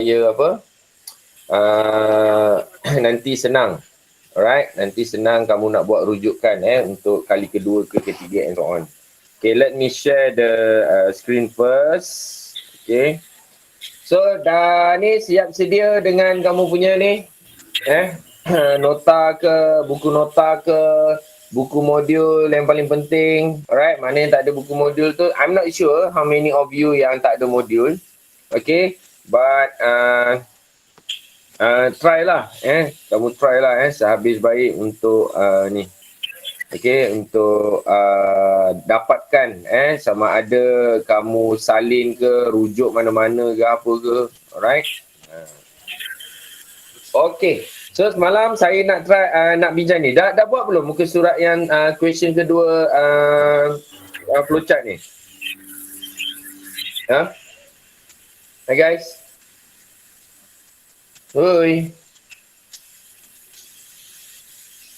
apa nanti senang. Alright, nanti senang kamu nak buat rujukan untuk kali kedua ke ketiga and so on. Okay, let me share the screen first. Okay. So dah ni siap sedia dengan kamu punya ni nota ke, buku nota ke, buku modul yang paling penting. Alright, mana yang tak ada buku modul tu, I'm not sure how many of you yang tak ada modul. Okay, but try lah kamu try lah sehabis baik untuk ni. Okay, untuk dapatkan sama ada kamu salin ke, rujuk mana-mana ke apa ke. Alright. Okay, so semalam saya nak try nak bincang ni. Dah buat belum muka surat yang question kedua flowchart ni? Hi guys. Oi.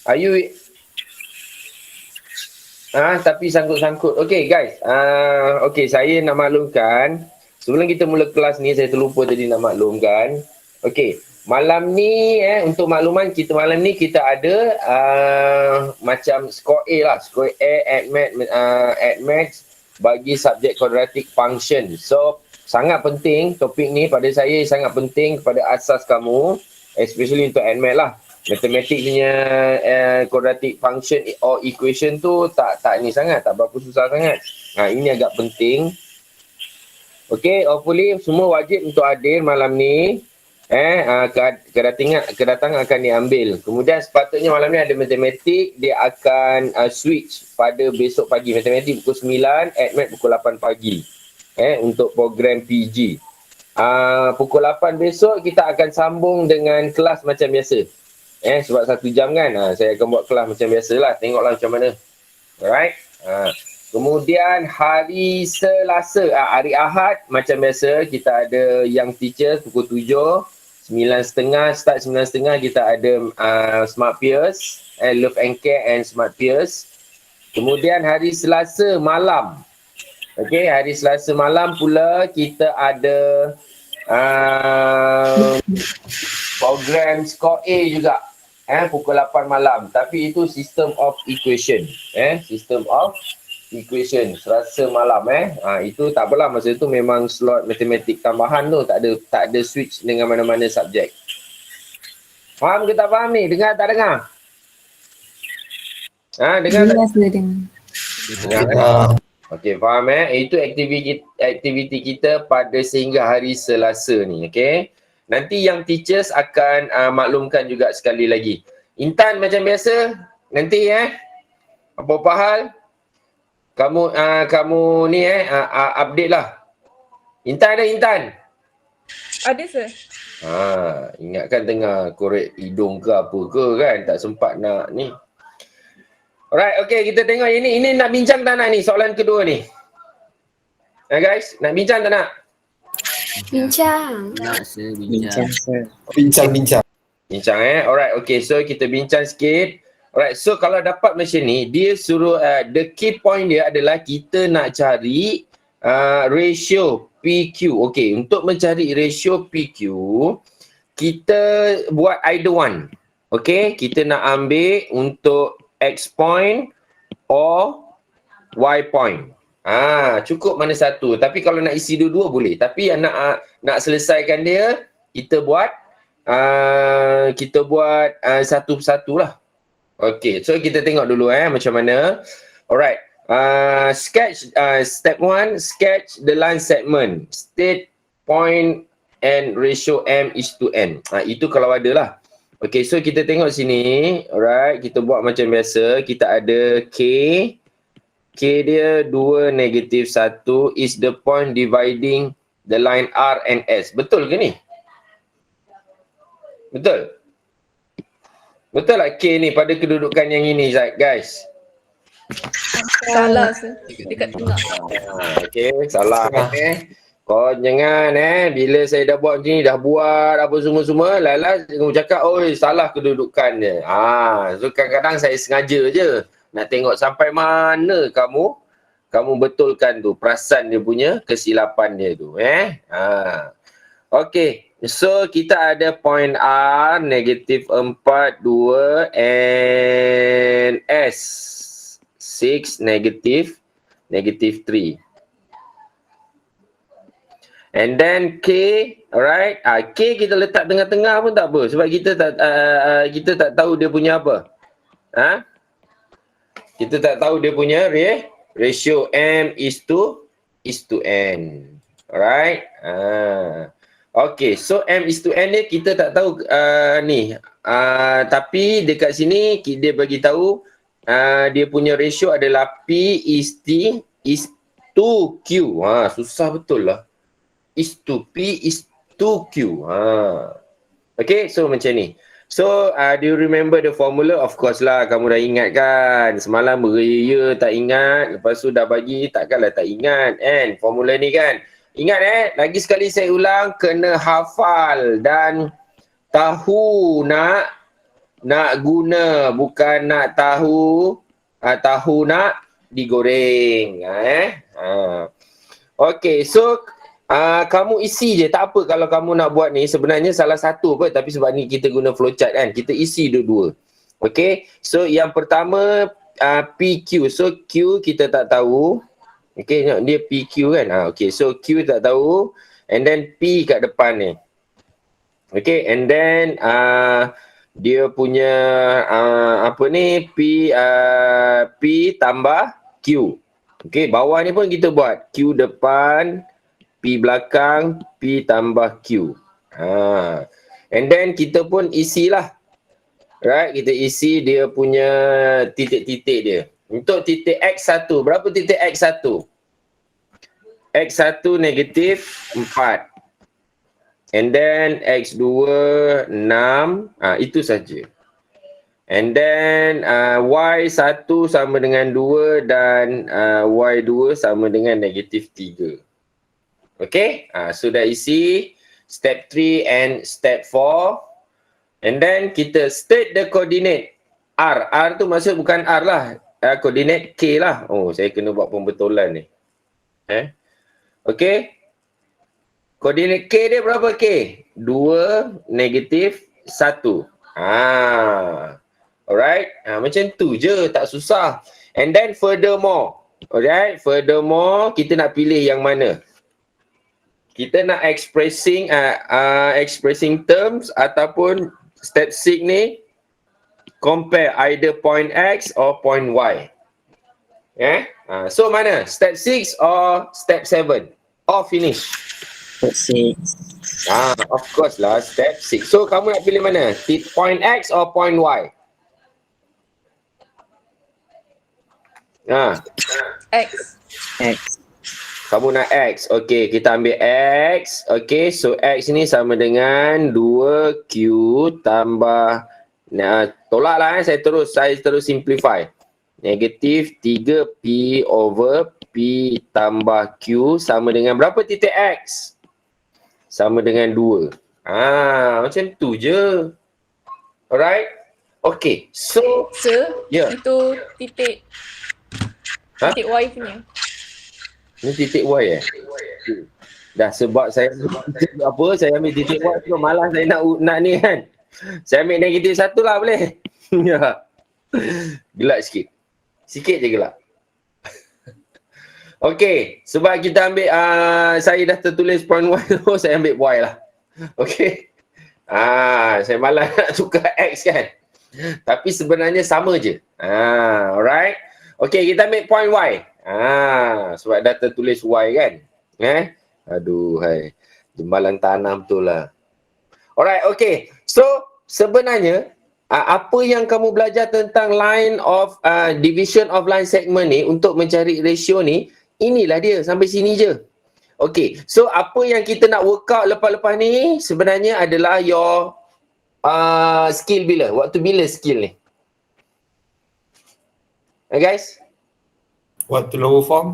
Are you tapi sangkut-sangkut. Okay guys. Okay, saya nak maklumkan sebelum kita mula kelas ni, saya terlupa tadi nak maklumkan. Okay, malam ni untuk makluman kita, malam ni kita ada macam skor A lah. Skor A at maths bagi subjek quadratic function. So sangat penting topik ni pada saya, sangat penting kepada asas kamu, especially untuk NMAT lah. Matematik punya quadratic function or equation tu tak ni sangat, tak berapa susah sangat. Ini agak penting. Okay, hopefully semua wajib untuk hadir malam ni. Kedatangan akan diambil. Kemudian sepatutnya malam ni ada matematik, dia akan switch pada besok pagi. Matematik pukul 9, AdMath pukul 8 pagi. Untuk program PG. Pukul 8 besok kita akan sambung dengan kelas macam biasa. Sebab 1 jam kan, saya akan buat kelas macam biasalah. Tengoklah macam mana. Alright. Kemudian hari Selasa, hari Ahad macam biasa kita ada Young Teachers pukul 7. 9.30, start 9.30 kita ada Smart Peers, Love and Care and Smart Peers. Kemudian hari Selasa malam. Okay, hari Selasa malam pula kita ada program Skor A juga. Pukul 8 malam. Tapi itu System of Equation. System of Equation. Selasa malam. Itu tak apalah. Masa itu memang slot matematik tambahan tu. Tak ada switch dengan mana-mana subjek. Faham ke tak faham ni? Dengar tak dengar? Dengar tak? Dengar. Okey, faham Itu aktiviti kita pada sehingga hari Selasa ni, okey. Nanti yang teachers akan maklumkan juga sekali lagi. Intan macam biasa, nanti apa-apa hal kamu ni update lah. Intan ada Intan? Ada sir. Ingatkan tengah korek hidung ke apa ke kan, tak sempat nak ni. Alright, okay, kita tengok ini nak bincang tak nak ni soalan kedua ni? Guys, nak bincang tak nak? Bincang. Nak sir, bincang. Bincang. Bincang Alright, okay, so kita bincang sikit. Alright, so kalau dapat macam ni, dia suruh the key point dia adalah kita nak cari ratio PQ. Okay, untuk mencari ratio PQ, kita buat either one. Okay, kita nak ambil untuk X point or Y point. Cukup mana satu. Tapi kalau nak isi dua-dua boleh. Tapi yang nak selesaikan dia, kita buat satu persatu lah. Okay, so kita tengok dulu macam mana. Alright, sketch step 1, sketch the line segment. State point and ratio M is to N. Itu kalau ada lah. Okay, so kita tengok sini. Alright, kita buat macam biasa. Kita ada K. K dia 2, -1 is the point dividing the line R and S. Betul ke ni? Betul? Betul tak K ni pada kedudukan yang ini, guys? Salah sir. Dekat tengah. Okay, salah Kau jangan bila saya dah buat macam ni, dah buat apa semua-semua, lalas kamu cakap, oi salah kedudukan dia. So kadang-kadang saya sengaja je nak tengok sampai mana kamu betulkan tu, perasan dia punya kesilapan dia tu. Okay, So kita ada point R, negatif 4, 2 and S 6, negatif 3. And then K, alright. K kita letak tengah-tengah pun tak apa sebab kita tak tahu dia punya apa. Kita tak tahu dia punya ratio M is to N. Alright. Okay, so M is to N ni kita tak tahu ni. Tapi dekat sini dia bagi tahu dia punya ratio adalah P is to Q. Susah betul lah. Is to P is to Q. Okay, so macam ni. So, do you remember the formula? Of course lah, kamu dah ingat kan. Semalam beria tak ingat. Lepas tu dah bagi, takkanlah tak ingat. And formula ni kan. Ingat lagi sekali saya ulang, kena hafal dan tahu nak guna. Bukan nak tahu nak digoreng. Okay, so kamu isi je, tak apa kalau kamu nak buat ni. Sebenarnya salah satu apa, tapi sebab ni kita guna flowchart kan, kita isi dua-dua. Okay, so yang pertama PQ, so Q kita tak tahu. Okay, dia PQ kan. Okay, so Q tak tahu, and then P kat depan ni. Okay, and then dia punya apa ni, P tambah Q. Okay, bawah ni pun kita buat Q depan, P belakang, P tambah Q. And then kita pun isilah. Right, kita isi dia punya titik-titik dia. Untuk titik X1, berapa titik X1? X1 negatif 4. And then X2 6. Itu saja. And then Y1 sama dengan 2 dan Y2 sama dengan negatif 3. Okay, sudah isi step 3 and step 4. And then kita state the coordinate R. R tu maksud bukan R lah, coordinate K lah. Oh, saya kena buat pembetulan ni. Okay, coordinate K dia berapa K? 2, negatif 1. Alright, macam tu je, tak susah. And then furthermore, alright, furthermore kita nak pilih yang mana? Kita nak expressing terms ataupun step 6 ni compare either point X or point Y. So mana? Step 6 or step 7? Or finish? Step 6. Of course lah, step 6. So kamu nak pilih mana? Point X or point Y? X. Kamu nak X. Okay, kita ambil X. Okay, so X ni sama dengan 2Q tambah, tolak lah saya terus simplify. Negatif 3P over P tambah Q sama dengan berapa titik X? Sama dengan 2. Macam tu je. Alright. Okay, so Itu titik Y punya. Ni titik Y Dah sebab saya saya ambil titik Y tu malas saya nak ni kan. Saya ambil negatif 1 lah boleh. Gelap sikit. Sikit je gelap. Okay, sebab kita ambil saya dah tertulis point Y tu, saya ambil Y lah. Okay. Saya malas nak tukar X kan. Tapi sebenarnya sama je. Alright. Okay, kita ambil point Y. Sebab dah tertulis Y kan. Aduh, hai. Jembalan tanah betul lah. Alright, okay. So, sebenarnya, apa yang kamu belajar tentang line of division of line segment ni untuk mencari ratio ni, inilah dia. Sampai sini je. Okay. So, apa yang kita nak work out lepas-lepas ni sebenarnya adalah your skill bila. Waktu bila skill ni? Guys? Waktu lower form.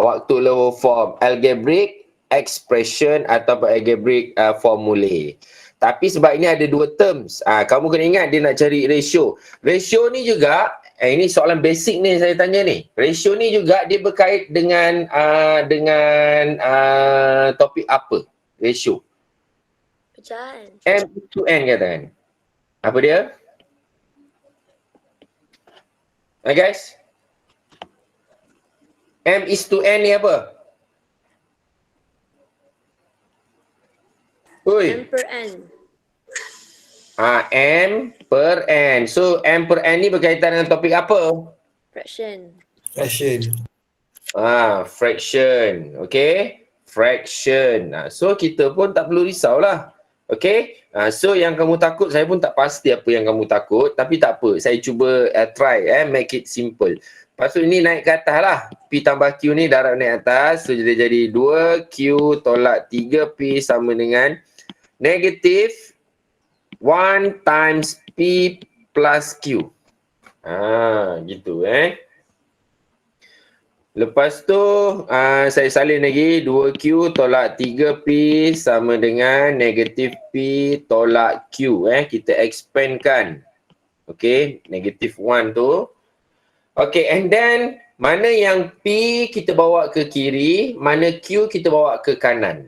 Waktu lower form. Algebraic expression ataupun algebraic formulae. Tapi sebab ini ada dua terms. Kamu kena ingat dia nak cari ratio. Ratio ni juga, ini soalan basic ni saya tanya ni. Ratio ni juga dia berkait dengan topik apa? Ratio. Hujan. M is to N katakan. Apa dia? Guys? M is to N ni apa? Ui. M per N. M per N. So, M per N ni berkaitan dengan topik apa? Fraction. Fraction. Fraction. Okay? Fraction. So, kita pun tak perlu risaulah. Okay? So, yang kamu takut, saya pun tak pasti apa yang kamu takut. Tapi tak apa. Saya cuba try. Make it simple. Lepas tu ini naik ke atas lah. P tambah Q ni darab naik atas. So, jadi 2Q tolak 3P sama dengan negatif 1 times P plus Q. Gitu Lepas tu saya salin lagi 2Q tolak 3P sama dengan negatif P tolak Q. Kita expandkan. Okay, negatif 1 tu. Okay, and then mana yang P kita bawa ke kiri, mana Q kita bawa ke kanan.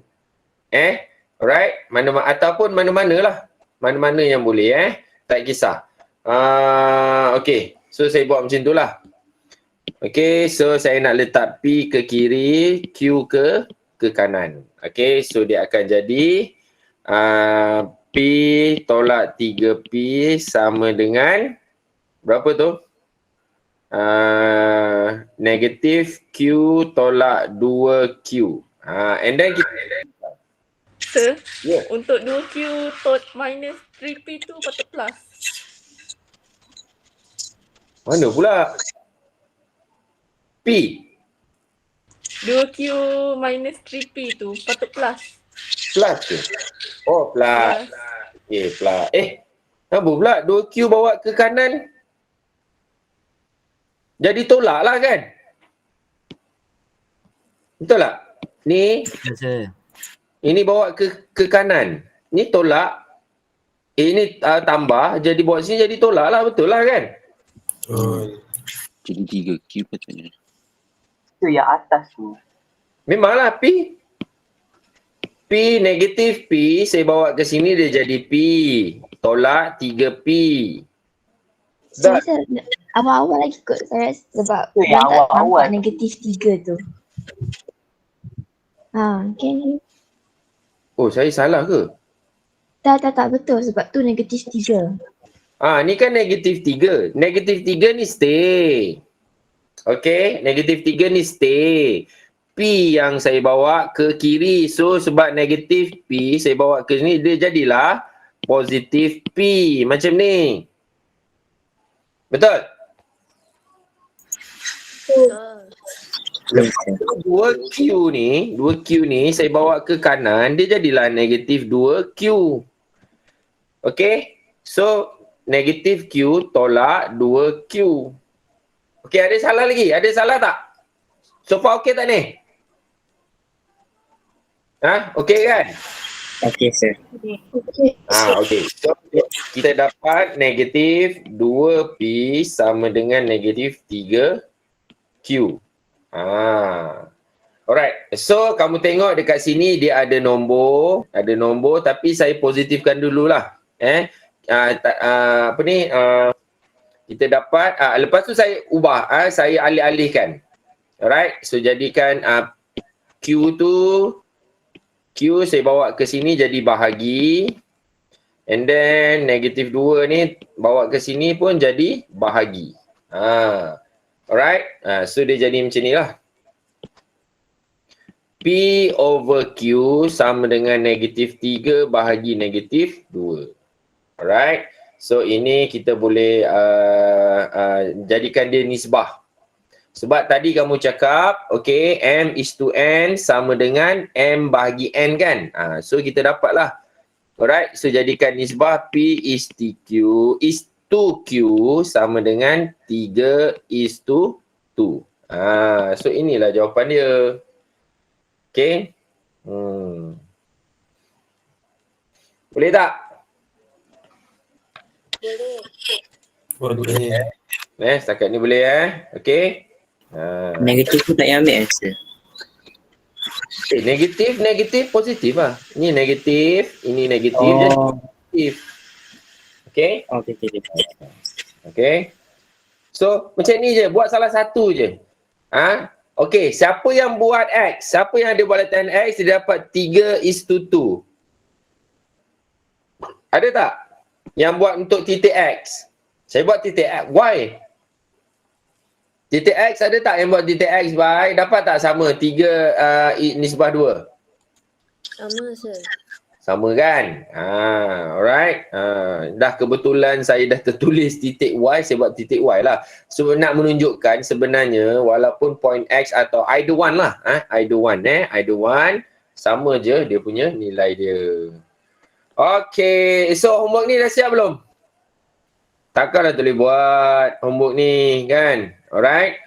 Alright, ataupun mana-mana lah. Mana-mana yang boleh tak kisah. Okay, so saya buat macam tu lah. Okay, so saya nak letak P ke kiri, Q ke kanan. Okay, so dia akan jadi P tolak 3P sama dengan berapa tu? Negatif Q tolak 2Q. And then kita Sir, Yeah. untuk 2Q tot minus 3P tu patut plus. mana pula? P. 2Q minus 3P tu patut plus. Plus ke? Oh, plus. Plus. Plus. Apa pula? 2Q bawa ke kanan. Jadi tolak lah kan? Betul tak? Ni, Yes, sir. ini bawa ke kanan. Ni tolak. Ini tambah. Jadi buat sini jadi tolak lah. Betul lah kan? Betul. Jadi 3Q patutnya. Tu yang atas tu. Memanglah P. P negatif P. Saya bawa ke sini dia jadi P. Tolak 3P. Saya rasa awal-awal lagi kot saya rasa sebab Tu yang orang tak awal-awal. nampak negatif 3 tu. Okay. Oh, saya salah ke? Tak betul sebab tu negatif 3. Ni kan negatif 3. Negatif 3 ni stay. Okay, negatif 3 ni stay. P yang saya bawa ke kiri. So, sebab negatif P saya bawa ke sini, dia jadilah positif P. Macam ni. Betul? Betul. 2Q ni saya bawa ke kanan, dia jadilah negatif 2Q. Okay? So, negatif Q tolak 2Q. Okay, ada salah lagi? Ada salah tak? So far okay tak ni? Okay kan? Okay, sir. Okay. So, kita dapat negatif 2P sama dengan negatif 3Q. Alright. So, kamu tengok dekat sini dia ada nombor. Ada nombor tapi saya positifkan dululah. Kita dapat, lepas tu saya ubah. Saya alih-alihkan. Alright. So, jadikan Q tu, Q saya bawa ke sini jadi bahagi. And then negatif 2 ni bawa ke sini pun jadi bahagi. Alright. So dia jadi macam ni lah. P over Q sama dengan negatif 3 bahagi negatif 2. Alright. So ini kita boleh jadikan dia nisbah. Sebab tadi kamu cakap, okay, M is to N sama dengan M bahagi N kan? So kita dapatlah. Alright, so jadikan nisbah P is to Q sama dengan 3 is to 2. So inilah jawapan dia. Okay. Boleh tak? Boleh. Boleh. Setakat ni boleh Okay. Negatif tu tak payah ambil, sir. Negatif, positif lah. Ni negatif, ini negatif, jadi positif. Okay? Okay. Okay. So, macam ni je. Buat salah satu je. Okay, siapa yang buat X? Siapa yang ada buat latihan X, dia dapat 3:2. Ada tak? Yang buat untuk titik X? Saya buat titik X. Y. Titik X ada tak yang buat titik X, Y? Dapat tak sama? 3 nisbah 2. Sama, sir. Sama kan? Alright. Dah kebetulan saya dah tertulis titik Y, saya buat titik Y lah. So nak menunjukkan sebenarnya walaupun point X atau either one lah. Either one. Sama je dia punya nilai dia. Okay. So homework ni dah siap belum? Takkan dah boleh buat homework ni kan? Alright.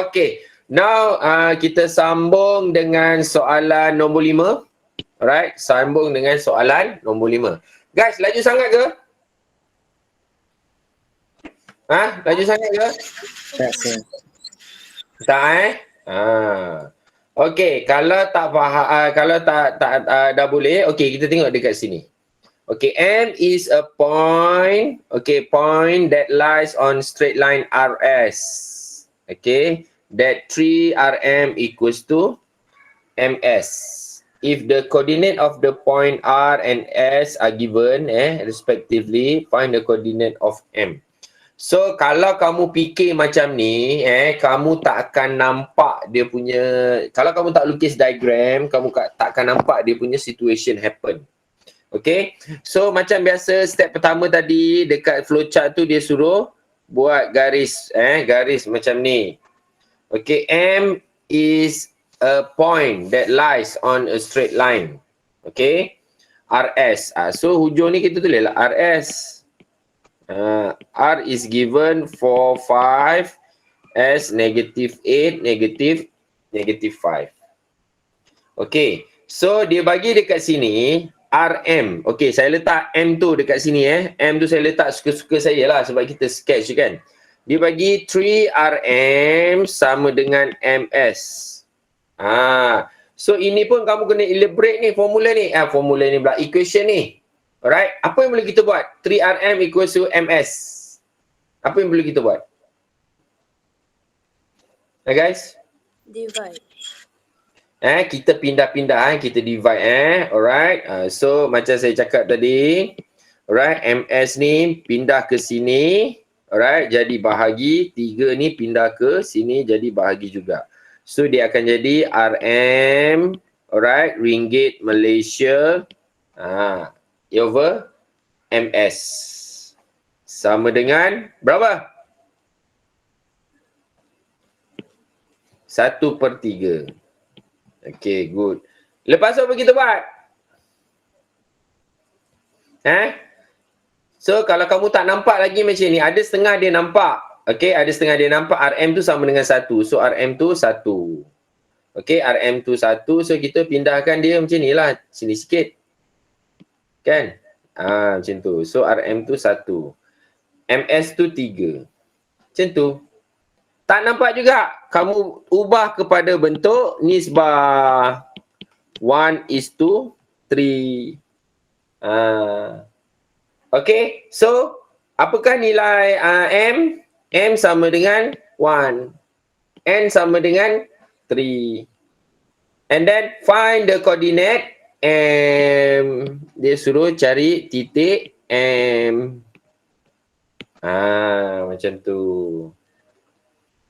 Okay. Now kita sambung dengan soalan nombor 5. Alright, sambung dengan soalan nombor 5. Guys, laju sangat ke? Laju sangat ke? Tak, sir. Tak Okey, kalau tak faham, kalau tak dah boleh, okey kita tengok dekat sini. Okay, M is a point, point that lies on straight line RS. Okay, that 3 RM equals to MS. If the coordinate of the point R and S are given, respectively, find the coordinate of M. So, kalau kamu fikir macam ni, kamu tak akan nampak dia punya, kalau kamu tak lukis diagram, kamu tak akan nampak dia punya situation happen. Okay, so macam biasa, step pertama tadi, dekat flowchart tu dia suruh buat garis, garis macam ni. Okay, M is a point that lies on a straight line. Okay. RS. So hujung ni kita tulis lah RS. R is given 4, 5. S -8, -5. Okay. So dia bagi dekat sini RM. Okay, saya letak M tu dekat sini M tu saya letak suka-suka saya lah sebab kita sketch kan. Dia bagi 3 RM sama dengan MS. So ini pun kamu kena elaborate ni formula ni. Formula ni pula equation ni. Alright, apa yang boleh kita buat? 3RM equals to MS. Apa yang boleh kita buat? Guys? Divide. Kita pindah-pindah, kita divide alright. So macam saya cakap tadi, alright, MS ni pindah ke sini, alright, jadi bahagi, 3 ni pindah ke sini jadi bahagi juga. So dia akan jadi RM, alright, ringgit Malaysia, over MS. Sama dengan berapa? 1/3. Okay, good. Lepas tu apa kita buat? So kalau kamu tak nampak lagi macam ni, ada setengah dia nampak. Okay, ada setengah dia nampak RM tu sama dengan 1. So RM tu 1. Okay, RM tu 1. So kita pindahkan dia macam ni lah. Sini sikit. Kan? Macam tu. So RM tu 1. MS tu 3. Macam tu. Tak nampak juga. Kamu ubah kepada bentuk nisbah 1:3. Okay, so apakah nilai M? M sama dengan 1. N sama dengan 3. And then find the coordinate M. Dia suruh cari titik M. Macam tu.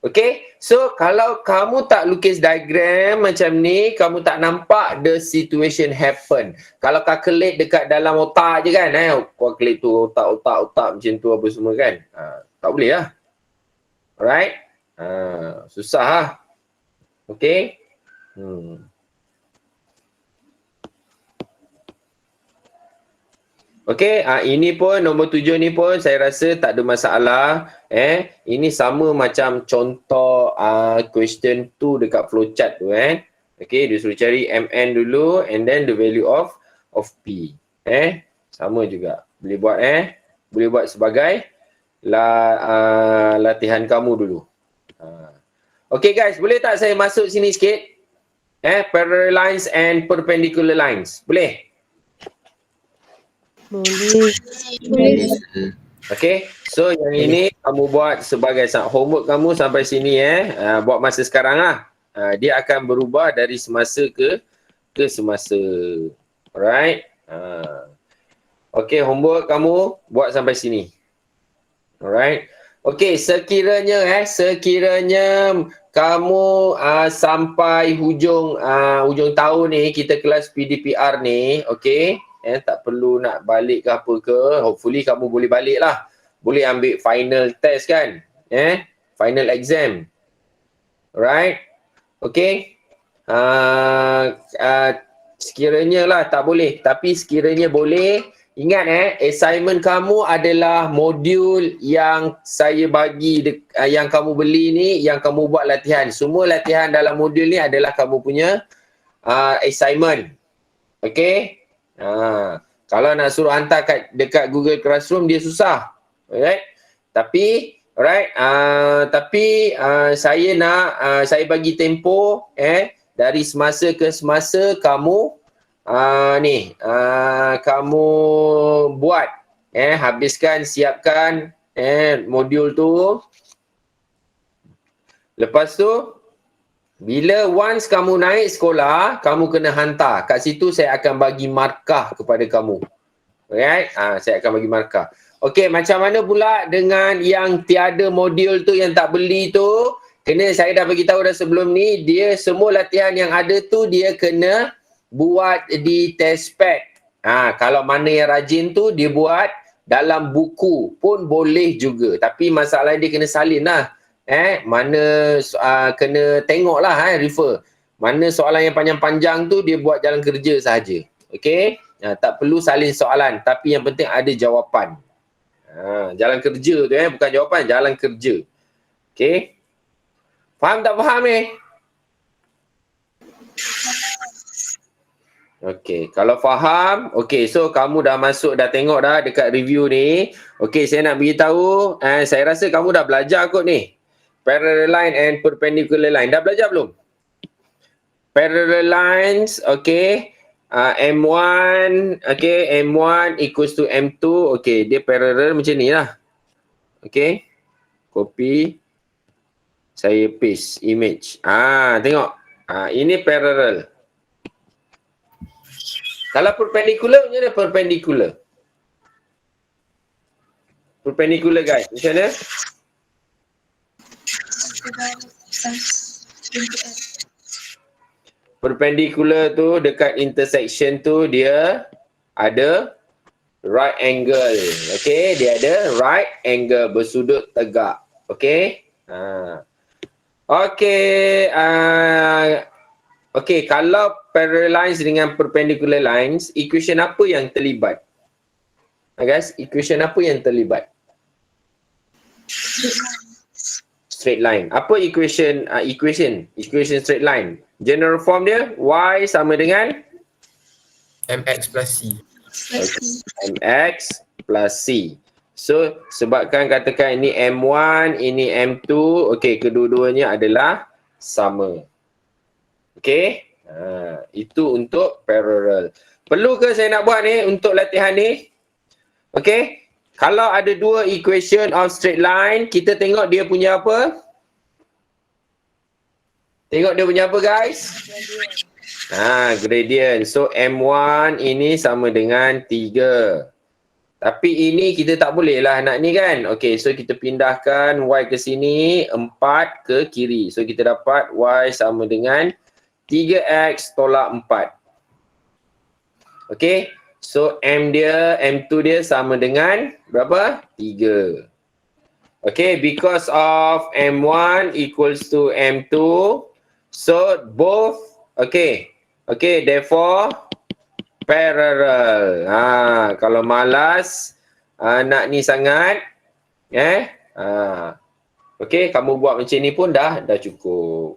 Okay, so kalau kamu tak lukis diagram macam ni, kamu tak nampak the situation happen. Kalau calculate dekat dalam otak je kan, calculate tu otak macam tu apa semua kan. Tak boleh lah. Alright. Susah lah. Okay. Okay, ini pun nombor 7 ni pun saya rasa tak ada masalah. Ini sama macam contoh question tu dekat flowchart tu Okay, dia suruh cari MN dulu and then the value of P. Sama juga. Boleh buat sebagai latihan kamu dulu. Okay guys, boleh tak saya masuk sini sikit? Parallel lines and perpendicular lines. Boleh? Boleh. Okay, so yang ini kamu buat sebagai homework kamu sampai sini buat masa sekarang lah. Dia akan berubah dari semasa ke semasa. Alright. Okay, homework kamu buat sampai sini. Alright. Okay, sekiranya kamu sampai hujung tahun ni kita kelas PDPR ni, okay, tak perlu nak balik ke apa ke, hopefully kamu boleh balik lah. Boleh ambil final test kan, final exam. Alright. Okay. Sekiranya lah tak boleh, tapi sekiranya boleh, ingat assignment kamu adalah modul yang saya bagi, yang kamu beli ni, yang kamu buat latihan. Semua latihan dalam modul ni adalah kamu punya assignment. Okay. Kalau nak suruh hantar dekat Google Classroom, dia susah. Alright. Tapi saya bagi tempoh dari semasa ke semasa kamu kamu buat habiskan, siapkan modul tu. Lepas tu bila once kamu naik sekolah, kamu kena hantar. Kat situ saya akan bagi markah kepada kamu. Alright? Saya akan bagi markah. Okey, macam mana pula dengan yang tiada modul tu, yang tak beli tu? Kena, saya dah bagi tahu dah sebelum ni, dia semua latihan yang ada tu dia kena buat di test pad. Kalau mana yang rajin tu dia buat dalam buku pun boleh juga. Tapi masalahnya dia kena salin lah. Mana kena tengok lah, refer. Mana soalan yang panjang-panjang tu dia buat jalan kerja sahaja. Okey? Tak perlu salin soalan, tapi yang penting ada jawapan. Jalan kerja tu bukan jawapan, jalan kerja. Okey? Faham tak faham ni? Okey, kalau faham, okey, so kamu dah masuk, dah tengok dah dekat review ni. Okey, saya nak beritahu, saya rasa kamu dah belajar kot ni. Parallel line and perpendicular line. Dah belajar belum? Parallel lines, okey. M1, okay, M1 equals to M2, okay, dia parallel macam ni lah. Okay, copy, saya paste image. Tengok, ini parallel. Kalau perpendicular, macam mana perpendicular? Perpendicular guys, macam mana? Perpendicular tu dekat intersection tu dia ada right angle. Okay, dia ada right angle, bersudut tegak. Okay. Okay, kalau parallel lines dengan perpendicular lines, equation apa yang terlibat? Guys, equation apa yang terlibat? Straight line. Apa equation straight line? General form dia y sama dengan MX plus C. MX plus C. So sebabkan katakan ini M1, ini M2, okey, kedua-duanya adalah sama. Okey? Itu untuk parallel. Perlu ke saya nak buat ni untuk latihan ni? Okey? Kalau ada dua equation of straight line, kita tengok dia punya apa? Tengok dia punya apa guys? Gradient. So M1 ini sama dengan 3. Tapi ini kita tak boleh lah nak ni kan. Okay, so kita pindahkan Y ke sini, 4 ke kiri. So kita dapat Y sama dengan 3X tolak 4. Okay, so M2 dia sama dengan berapa? 3. Okay, because of M1 equals to M2, so both, okay, therefore parallel. Kalau malas nak ni sangat, okay, kamu buat macam ni pun dah cukup.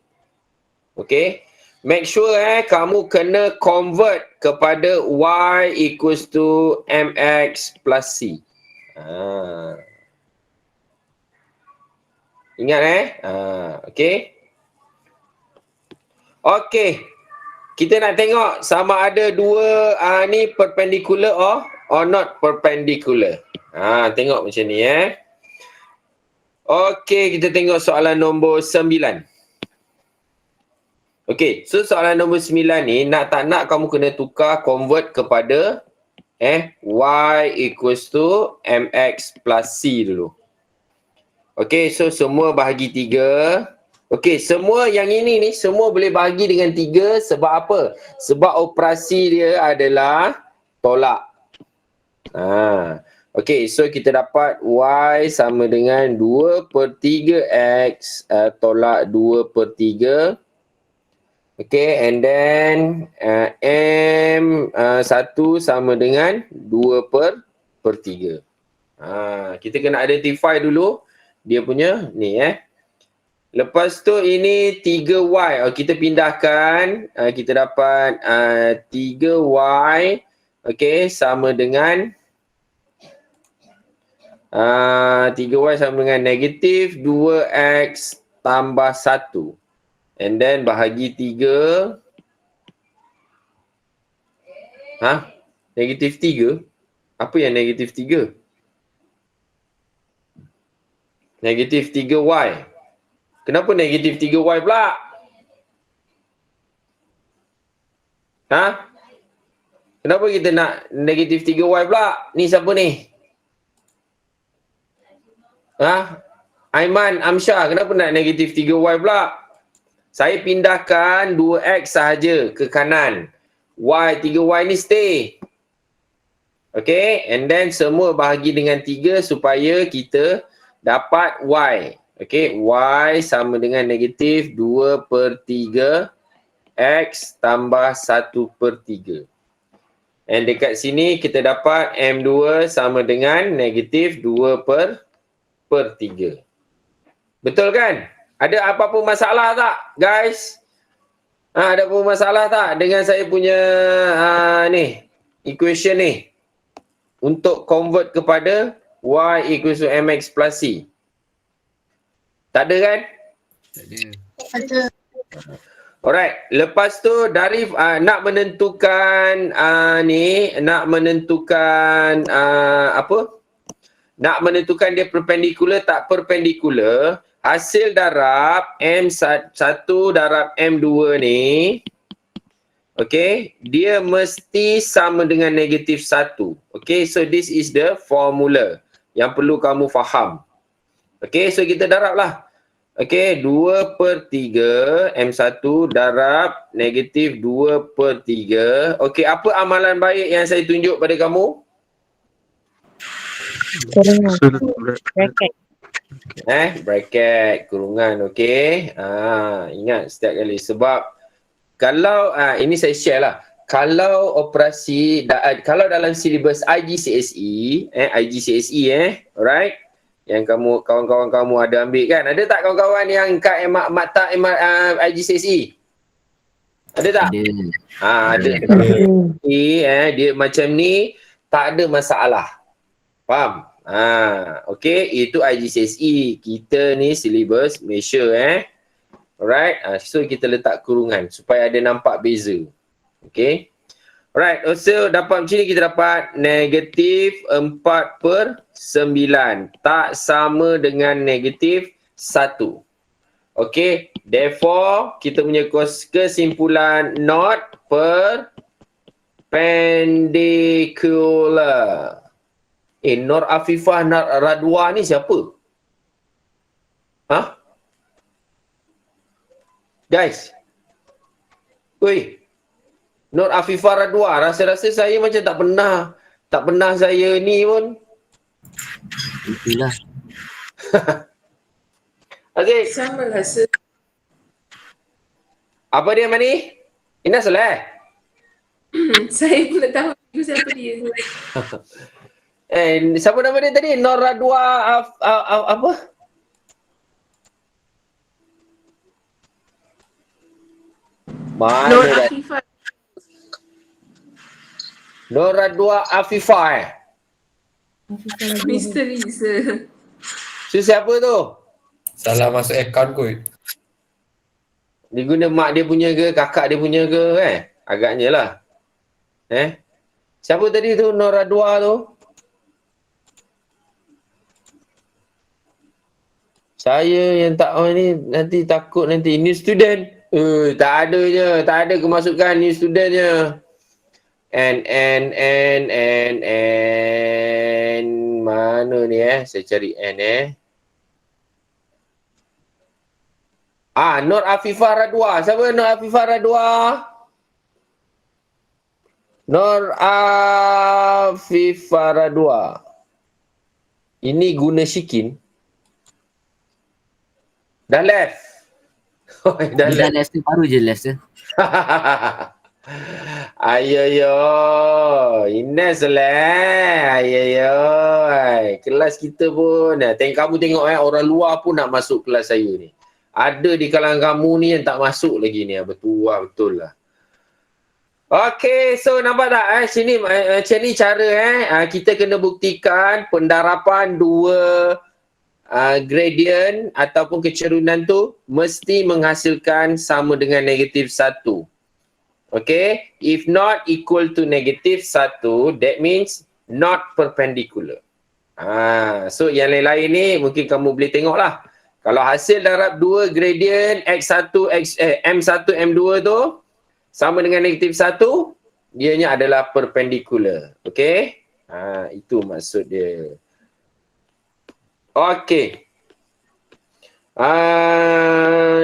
Okay, make sure kamu kena convert kepada Y equals to MX plus C. Ingat okay. Okay. Kita nak tengok sama ada dua ni perpendicular or not perpendicular. Tengok macam ni Okey, kita tengok soalan nombor 9. Okey, so soalan nombor 9 ni nak tak nak kamu kena tukar convert kepada y equals to mx plus c dulu. Okey, so semua bahagi 3. Okey, semua yang ini ni semua boleh bahagi dengan 3 sebab apa? Sebab operasi dia adalah tolak. Okey, so kita dapat y sama dengan 2/3 x tolak 2/3. Okey, and then m1 sama dengan 2/3. Kita kena identify dulu dia punya ni Lepas tu ini 3y. Kita pindahkan. Kita dapat 3y. Okey, sama dengan 3y sama dengan negatif 2x tambah 1. And then bahagi 3. Negatif 3? Apa yang negatif 3? Negatif 3y. Kenapa negatif 3y pula? Kenapa kita nak negatif 3y pula? Ni siapa ni? Aiman, Amsyah, kenapa nak negatif 3y pula? Saya pindahkan 2x sahaja ke kanan. 3y ni stay. Okay, and then semua bahagi dengan 3 supaya kita dapat y. Okay, y sama dengan negatif 2/3 x tambah 1/3. And dekat sini kita dapat m2 sama dengan negatif 2/3. Betul kan? Ada apa-apa masalah tak, guys? Ada apa-apa masalah tak dengan saya punya ni equation ni? Untuk convert kepada y equals to mx plus c. Tak ada kan? Ada. Alright, lepas tu dari nak menentukan nak menentukan dia perpendicular tak perpendicular, hasil darab M1 darab M2 ni, okay, dia mesti sama dengan negatif 1. Okay, so this is the formula yang perlu kamu faham. Okay, so kita darab lah. Okay, 2/3 M1 darab negatif 2/3. Okay, apa amalan baik yang saya tunjuk pada kamu? Bracket. Bracket, kurungan, okay. Ingat setiap kali. Sebab kalau, ini saya share lah. Kalau operasi, kalau dalam silibus IGCSE, alright, yang kawan-kawan kamu ada ambil kan? Ada tak kawan-kawan yang kat maktab IGCSE? Ada tak? Ada. Dia macam ni, tak ada masalah. Faham? Okay, itu IGCSE. Kita ni silibus Malaysia alright, so kita letak kurungan supaya ada nampak beza. Okay. Alright, so dapat macam ni, kita dapat negatif 4/9. Tak sama dengan negatif 1. Okay, therefore kita punya kesimpulan not perpendicular. Nur Afifah Radwa ni siapa? Guys. Oi. Nur Afifah Radwa, rasa-rasa saya macam tak pernah saya ni pun. Itulah. Aziz, Sama rasa. apa dia Mani? Ina Soleh? Saya pun tak tahu siapa dia. Siapa nama dia tadi? Nur Radwa apa? Mana Nur dah? Afifah. Nur Radwa Afifah Misteri sir. So siapa tu? Salah masuk akaun kot. Dia guna mak dia punya ke, kakak dia punya ke kan? Agaknya lah. Siapa tadi tu Nora Dua tu? Saya yang tak ni nanti takut nanti new student. Tak adanya, tak ada kemasukan new studentnya. And mana ni saya cari N Nur Afifah Radwa. Siapa Nur Afifah Radwa? Nur Afifah Radwa. Ini guna Shikin. Dah left. Dah Dia dah left. left tu, baru je left tu. Ayoyo, Ines lah. Ayoyo. Kelas kita pun. Kamu tengok orang luar pun nak masuk kelas saya ni. Ada di kalangan kamu ni yang tak masuk lagi ni. Betul lah. Okay, so nampak tak sini macam ni cara kita kena buktikan pendarapan dua gradient ataupun kecerunan tu mesti menghasilkan sama dengan negatif 1. Okay, if not equal to negatif 1, that means not perpendicular. So yang lain-lain ni mungkin kamu boleh tengok lah. Kalau hasil darab dua gradient M1, M2 tu sama dengan negatif 1, dianya adalah perpendicular. Okay, itu maksud dia. Okay.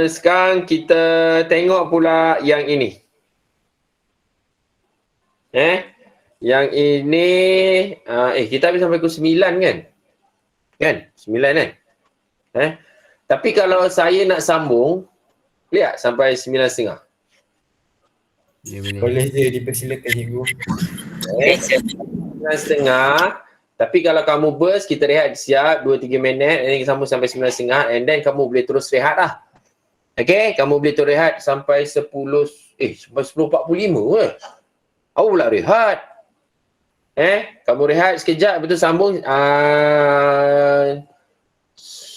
Sekarang kita tengok pula yang ini. Yang ini kita habis sampai pukul 9 kan? Kan? 9 kan? Tapi kalau saya nak sambung, boleh tak sampai 9.30? Boleh je, dipersilakan cikgu. 9.30. Tapi kalau kamu burst, kita rehat siap 2-3 minit, and then kita sambung sampai 9.30, and then kamu boleh terus rehat lah. Okay, kamu boleh terus rehat sampai 10.45 ke? Aku pula rehat. Kamu rehat sekejap, lepas tu sambung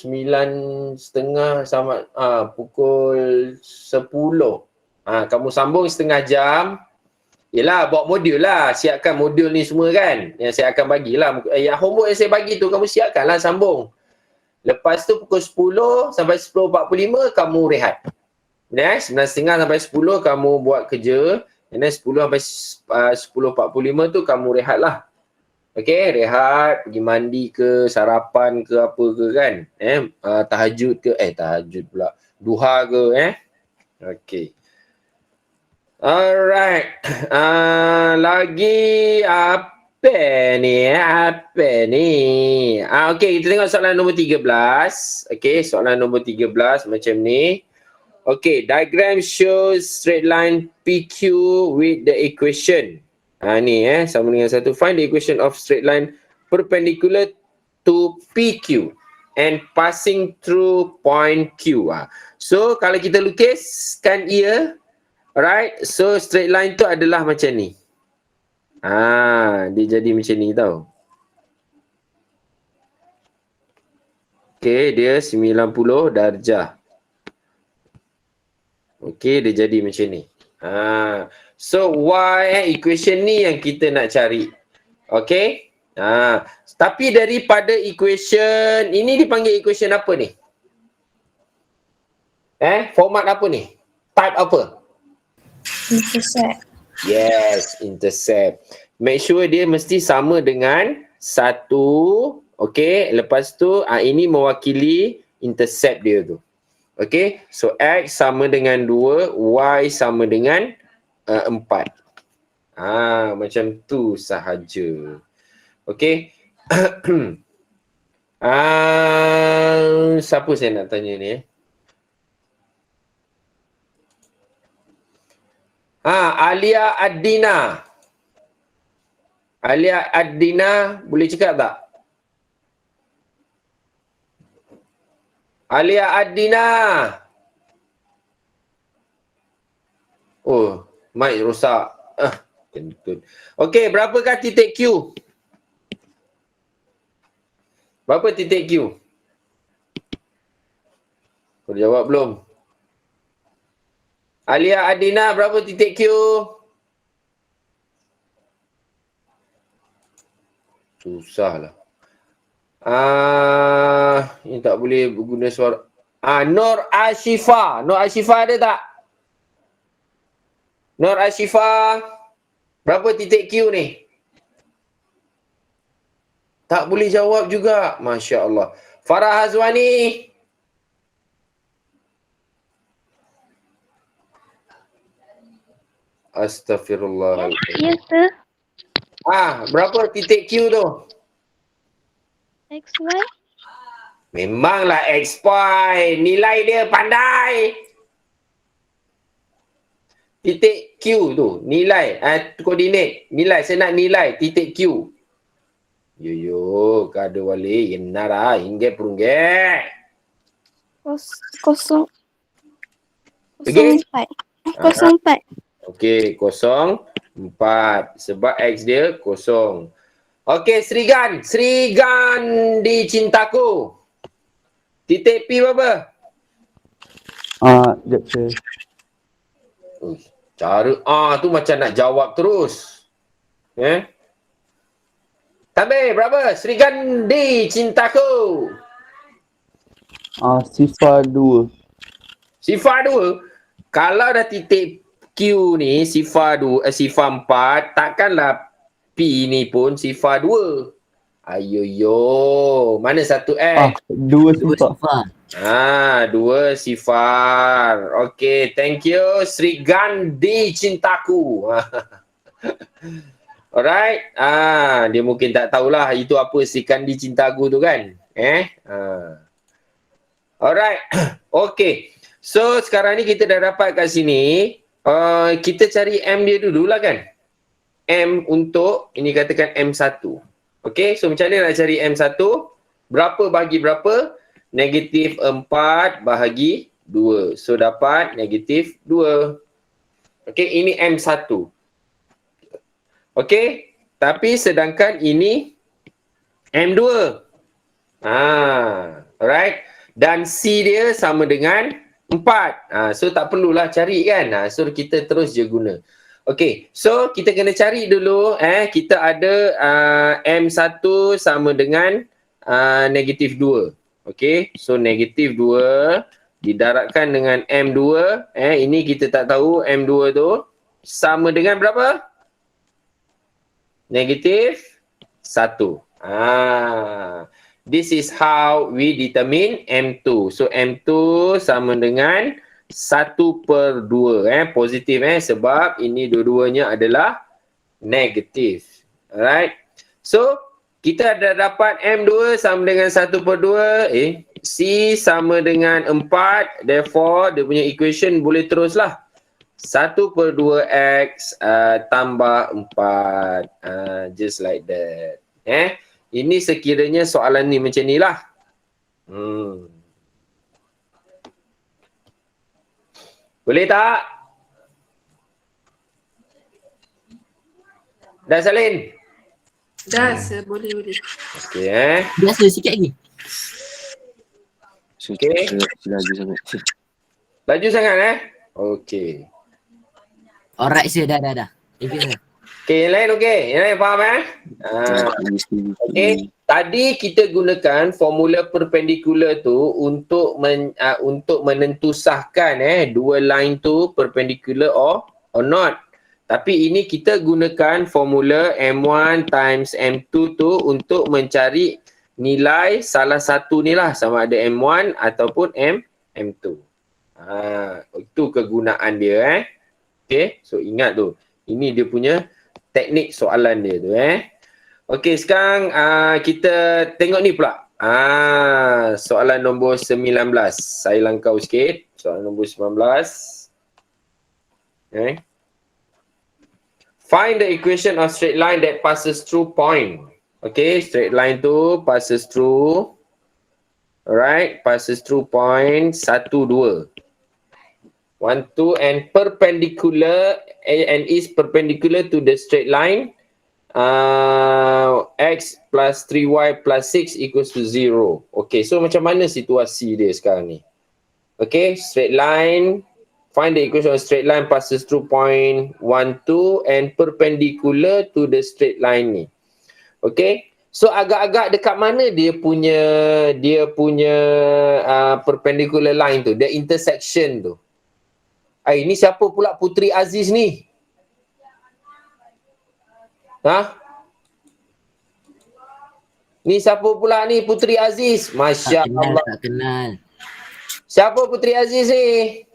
9.30 sama pukul 10. Kamu sambung setengah jam. Yelah, buat modul lah. Siapkan modul ni semua kan. Yang saya akan bagilah. Yang homework yang saya bagi tu, kamu siapkan lah sambung. Lepas tu pukul 10 sampai 10.45, kamu rehat. 9.30 sampai 10, kamu buat kerja. And then 10 sampai 10.45 tu, kamu rehat lah. Okay, rehat, pergi mandi ke, sarapan ke, apa ke kan. Tahajud ke, tahajud pula. Duha ke, Okay. Alright. Lagi apa ni? Okay, kita tengok soalan nombor 13. Okay, soalan nombor 13 macam ni. Okay, diagram shows straight line PQ with the equation. Ni sama dengan satu. Find the equation of straight line perpendicular to PQ and passing through point Q. So, kalau kita lukiskan ia, alright, so straight line tu adalah macam ni. Dia jadi macam ni tau. Okay, dia 90 darjah. Okay, dia jadi macam ni. So, Y equation ni yang kita nak cari. Okay. Tapi daripada equation, ini dipanggil equation apa ni? Format apa ni? Type apa? Intercept. Yes, intercept. Make sure dia mesti sama dengan 1. Okay, lepas tu ini mewakili intercept dia tu. Okay, so X sama dengan 2, Y sama dengan 4. Macam tu sahaja. Okay. Siapa saya nak tanya ni? Alia Ad-Dina. Alia Ad-Dina, boleh cakap tak? Alia Ad-Dina. Oh, mic rosak. Kentut. Okey, berapakah titik Q? Berapa titik Q? Kau jawab belum? Alia Adina, berapa titik Q? Susah lah. Ini tak boleh guna suara. Nur Ashifa. Nur Ashifa ada tak? Nur Ashifa. Berapa titik Q ni? Tak boleh jawab juga. Masya Allah. Farah Hazwani. Astaghfirullahaladzim. Ya, sir. Berapa titik Q tu? XY. Memanglah X point. Nilai dia pandai. Titik Q tu. Nilai. Koordinat. Nilai. Saya nak nilai titik Q. Yo, kada wali. Yenara. Hingga perungge. Kosong. Okey. 04. Okey, 04. Sebab X dia kosong. Okey, Srigan. Srigan di cintaku. Titik P berapa? Sekejap saya. Cara tu macam nak jawab terus. Tambah berapa? Srigan di cintaku. Sifar 2. Sifar 2. Kalau dah titik Q ni sifar 2, sifar 4, takkanlah P ni pun sifar 2. Ayo. Mana satu X? 2 Dua sifar. sifar. 2 sifar. Okay, thank you. Sri Gandhi cintaku. Alright. Dia mungkin tak tahulah itu apa Sri Gandhi cintaku tu kan. Alright. Okay. So, sekarang ni kita dah dapat kat sini. Kita cari M dia dululah kan. M untuk, ini katakan M1. Okay, so macam mana nak cari M1? Berapa bahagi berapa? Negatif 4 bahagi 2. So, dapat negatif 2. Okay, ini M1. Okay, tapi sedangkan ini M2. Alright. Dan C dia sama dengan 4. So, tak perlulah cari kan. So, kita terus je guna. Okay, so kita kena cari dulu. Kita ada M1 sama dengan negatif 2. Okay, so negatif 2 didarabkan dengan M2. Ini kita tak tahu M2 tu sama dengan berapa? Negatif 1. This is how we determine M2. So M2 sama dengan 1/2. Positif sebab ini dua-duanya adalah negatif. Alright. So kita dah dapat M2 sama dengan 1/2. C sama dengan 4. Therefore dia punya equation boleh teruslah. 1/2x tambah 4. Just like that. Ini sekiranya soalan ni macam ni lah. Boleh tak? Dah salin? Dah, boleh. Okey Biasa sikit lagi. Okey. Laju sangat. Laju sangat Okey. Alright sir, dah. Thank you sir. Okey, yang lain okey. Yang lain faham Okey, tadi kita gunakan formula perpendikular tu untuk menentusahkan dua line tu perpendicular or not. Tapi ini kita gunakan formula M1 times M2 tu untuk mencari nilai salah satu ni lah, sama ada M1 ataupun M2. Itu kegunaan dia Okey, so ingat tu. Ini dia punya teknik soalan dia tu Okey, sekarang kita tengok ni pula. Soalan nombor 19. Saya langkau sikit. Soalan nombor 19. Find the equation of straight line that passes through point. Okay, straight line tu passes through. Alright, passes through point 1, 2. 1, 2 and perpendicular and is perpendicular to the straight line. X plus 3y plus 6 equals to 0. Okay, so macam mana situasi dia sekarang ni? Okay, straight line Find the equation of straight line passes through point 1, 2 and perpendicular to the straight line ni. Okay. So agak-agak dekat mana dia punya perpendicular line tu, the intersection tu. Ini siapa pula Putri Aziz ni? Ni siapa pula ni Putri Aziz? Masya Allah. Tak kenal. Siapa Putri Aziz ni?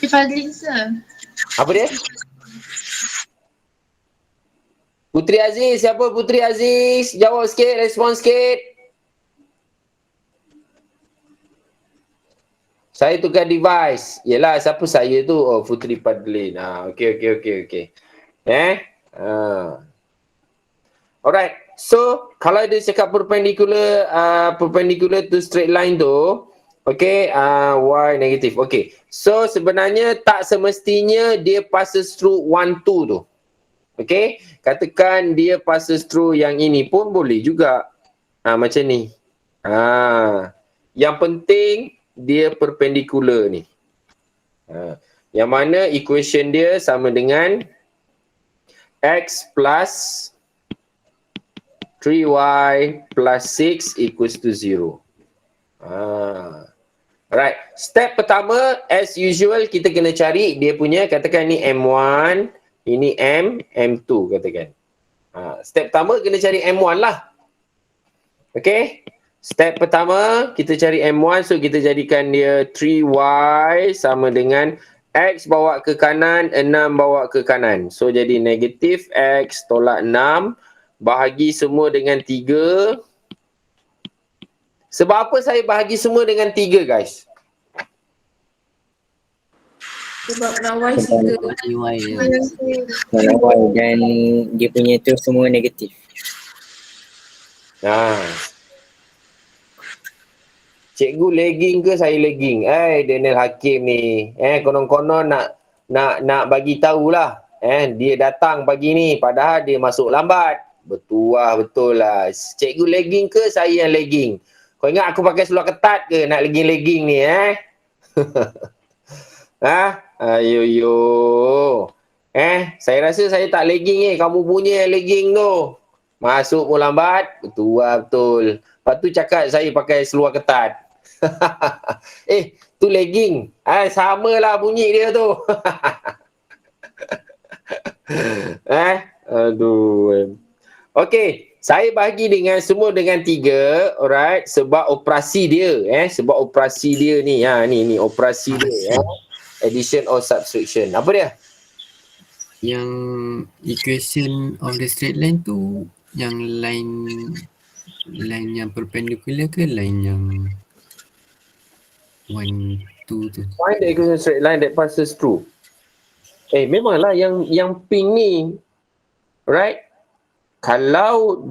Fadlin sir. Apa dia? Putri Aziz, siapa Putri Aziz? Jawab sikit, respon sikit. Saya tukar device. Yelah, siapa saya tu? Oh, Putri Fadlin. Okey. Alright. So, kalau dia cakap perpendicular to straight line tu, okay, y negative. Okay. So, sebenarnya tak semestinya dia passes through 1, 2 tu. Okay. Katakan dia passes through yang ini pun boleh juga. Macam ni. Yang penting dia perpendicular ni. Yang mana equation dia sama dengan x plus 3y plus 6 equals to 0. Alright. Step pertama, as usual, kita kena cari dia punya, katakan ni M1, ini M2 katakan. Step pertama kena cari M1 lah. Okay. Step pertama kita cari M1, so kita jadikan dia 3y sama dengan x bawa ke kanan, 6 bawa ke kanan. So jadi negatif x tolak 6 bahagi semua dengan 3. Sebab apa saya bahagi semua dengan 3 guys? Sebab nak Y single. Y je. Y dan dia punya tu semua negatif. Cikgu lagging ke saya lagging? Daniel Hakim ni. Konon-konon nak bagi tahulah. Dia datang pagi ni padahal dia masuk lambat. Betul lah. Cikgu lagging ke saya yang lagging? Kau ingat aku pakai seluar ketat ke nak lagging ni Ayo. Saya rasa saya tak lagging kamu punya yang lagging tu. Masuk pun lambat. Betul. Lepas tu cakap saya pakai seluar ketat. Tu lagging. Samalah bunyi dia tu. Aduh. Okey, saya bahagi dengan semua dengan 3, alright, sebab operasi dia sebab operasi dia ni. Ni operasi dia addition or subtraction. Apa dia? Yang equation of the straight line tu yang line yang perpendicular ke line yang 1, 2 tu? Find the equation straight line that passes through. Memanglah yang pink ni. Right? Kalau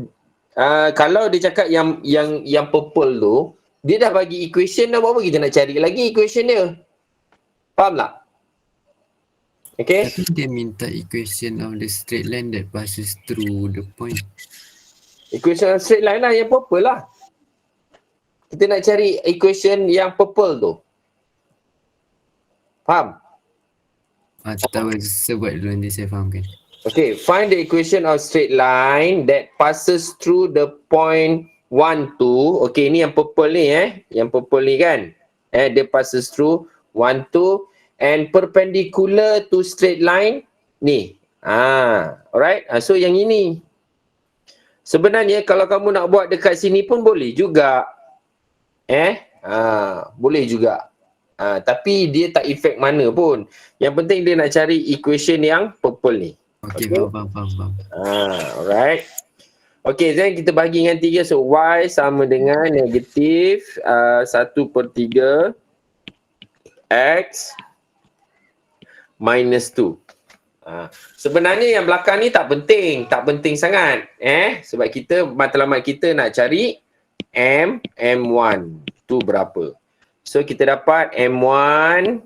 dia cakap yang purple tu, dia dah bagi equation dah, buat apa kita nak cari lagi equation dia? Faham tak? Okay? Tapi dia minta equation of the straight line that passes through the point. Equation of straight line lah, yang purple lah. Kita nak cari equation yang purple tu. Faham? Tak tahu, sebut dulu nanti saya fahamkan. Okay, find the equation of straight line that passes through the point 1, 2. Okay, ni yang purple ni yang purple ni kan. Dia passes through 1, 2 and perpendicular to straight line ni. Alright. So yang ini. Sebenarnya kalau kamu nak buat dekat sini pun boleh juga. Boleh juga. Tapi dia tak efek mana pun. Yang penting dia nak cari equation yang purple ni. Okay. Faham. Alright. Okay, then kita bagi dengan 3. So y sama dengan negatif 1/3 x minus 2. Sebenarnya yang belakang ni tak penting sangat. Sebab kita matlamat kita nak cari M1 tu berapa. So kita dapat M1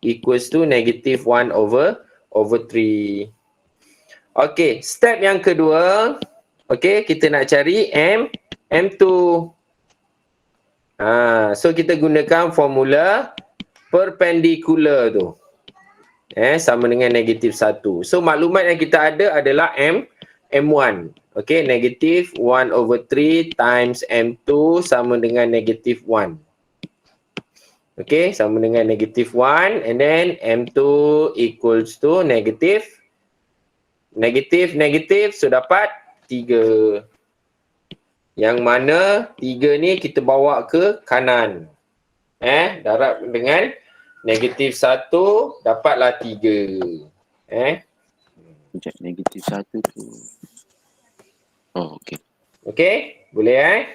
equals to negative 1/3. Okay, step yang kedua. Okay, kita nak cari M2. So kita gunakan formula perpendicular tu. Sama dengan negatif 1. So maklumat yang kita ada adalah M1. Okay, negatif 1/3 times M2 sama dengan negatif 1. Okay, sama dengan negatif 1 and then M2 equals to negatif. Negatif, so dapat 3. Yang mana 3 ni kita bawa ke kanan. Darab dengan negatif 1, dapatlah 3. Sekejap, negatif 1 tu. Oh, okay. Okay, boleh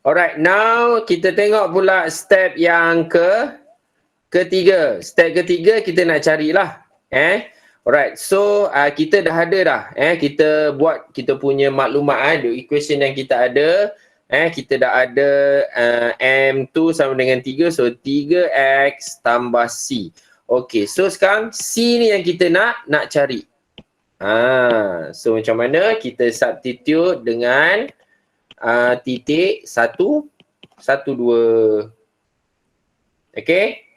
Alright, now kita tengok pula step yang ketiga. Step ketiga kita nak carilah. Alright, so kita dah ada dah. Kita buat kita punya maklumat the equation yang kita ada. Kita dah ada M2 sama dengan 3. So 3X tambah C. Okay, so sekarang C ni yang kita nak cari. So macam mana kita substitute dengan titik 1, 1, 2. Okay,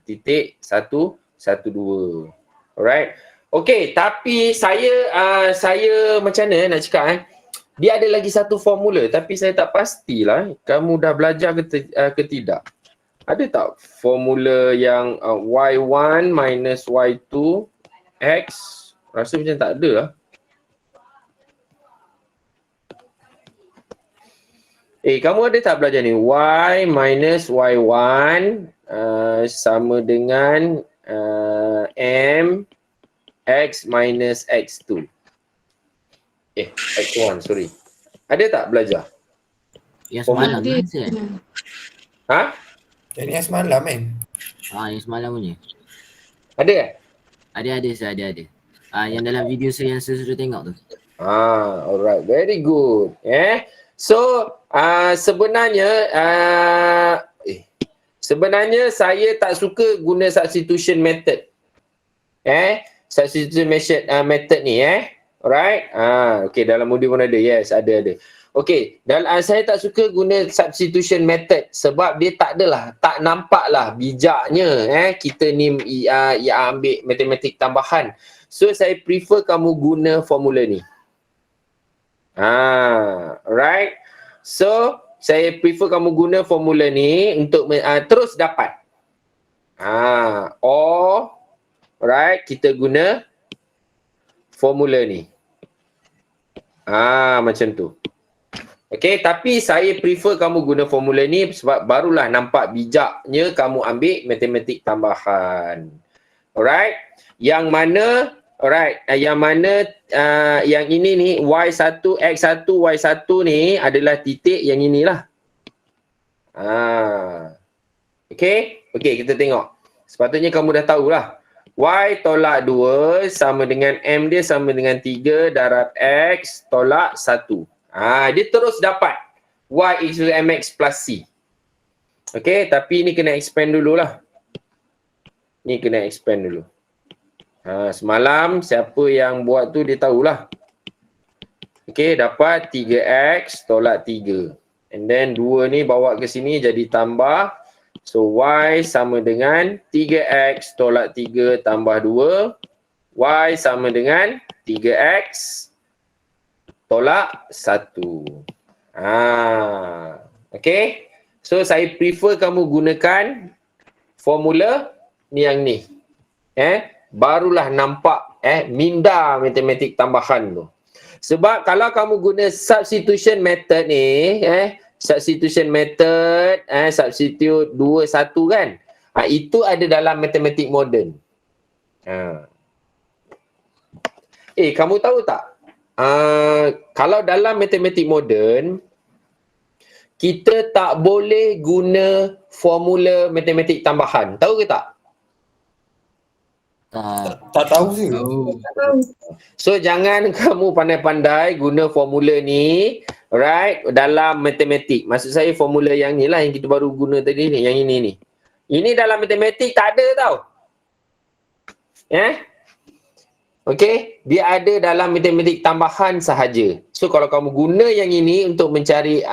titik 1, 1, 2. Alright. Okay, tapi saya macam mana nak cakap dia ada lagi satu formula tapi saya tak pastilah kamu dah belajar ke tidak. Ada tak formula yang Y1 minus Y2 X? Rasa macam tak ada lah. Kamu ada tak belajar ni? Y minus Y1 sama dengan M X minus X2. X1, sorry. Ada tak belajar? Yang semalam Ada. kan Sir? Yang ni yang semalam kan? Yang semalam punya. Ada kan? Ada Sir, ada. Yang dalam video saya yang saya sudah tengok tu. Alright, very good. So sebenarnya saya tak suka guna substitution method. Substitution method ni alright. Okay, dalam modul pun ada. Yes, ada. Okay, dan saya tak suka guna substitution method sebab dia tak nampaklah bijaknya kita ni ambil matematik tambahan. So saya prefer kamu guna formula ni. Alright. So saya prefer kamu guna formula ni untuk terus dapat. Alright, kita guna formula ni. Macam tu. Okay, tapi saya prefer kamu guna formula ni sebab barulah nampak bijaknya kamu ambil matematik tambahan. Alright. Yang mana yang ini ni Y1, X1, Y1 ni adalah titik yang inilah. Okay, kita tengok. Sepatutnya kamu dah tahulah. Y tolak 2 sama dengan M dia sama dengan 3 darab X tolak 1. Dia terus dapat Y equal MX plus C. Okay, tapi ni kena expand dululah. Ni kena expand dulu. Semalam siapa yang buat tu dia tahulah. Okay, dapat 3X tolak 3. And then 2 ni bawa ke sini jadi tambah. So Y sama dengan 3X tolak 3 tambah 2. Y sama dengan 3X tolak 1. Okay. So saya prefer kamu gunakan formula ni yang ni. Barulah nampak minda matematik tambahan tu. Sebab kalau kamu guna substitution method ni, substitution method, substitute 2, 1 kan, itu ada dalam matematik moden. Kamu tahu tak? Kalau dalam matematik moden, kita tak boleh guna formula matematik tambahan. Tahu ke tak? Tak tahu sih. So jangan kamu pandai-pandai guna formula ni, right, dalam matematik. Maksud saya formula yang ni lah yang kita baru guna tadi ni, yang ini ni. Ini dalam matematik tak ada tau. Okay, dia ada dalam matematik tambahan sahaja. So kalau kamu guna yang ini untuk mencari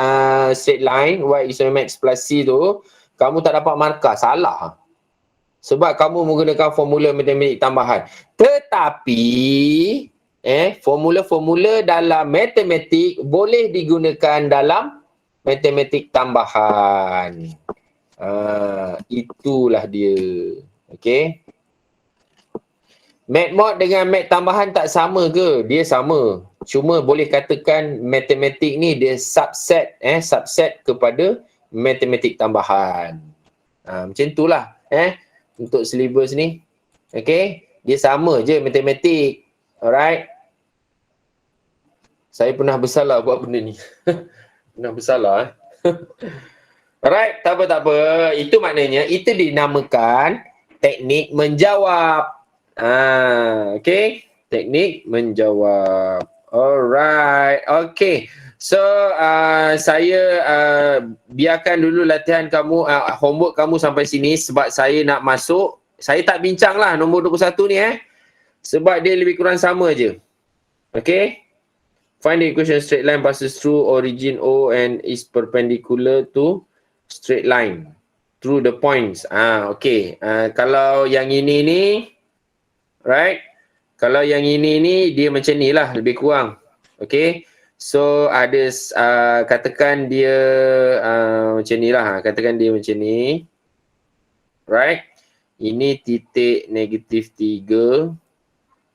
straight line y is max plus c tu, kamu tak dapat markah, salah. Sebab kamu menggunakan formula matematik tambahan. Tetapi formula-formula dalam matematik boleh digunakan dalam matematik tambahan. Itulah dia. Okay. Mat mod dengan mat tambahan tak sama ke? Dia sama. Cuma boleh katakan matematik ni dia subset kepada matematik tambahan. Macam itulah untuk silibus ni. Okay? Dia sama je matematik. Alright? Saya pernah bersalah buat benda ni. Pernah bersalah. Alright? Tak apa. Itu maknanya itu dinamakan teknik menjawab. Okay. Teknik menjawab. Alright. Okay. So, saya biarkan dulu latihan kamu, homework kamu sampai sini sebab saya nak masuk. Saya tak bincang lah nombor 21 ni sebab dia lebih kurang sama je. Okay. Find the equation straight line passes through origin O and is perpendicular to straight line through the points. Okay. Kalau yang ini ni, right? Kalau yang ini ni dia macam ni lah lebih kurang. Okay. So ada katakan dia macam ni lah. Katakan dia macam ni. Right. Ini titik negatif 3.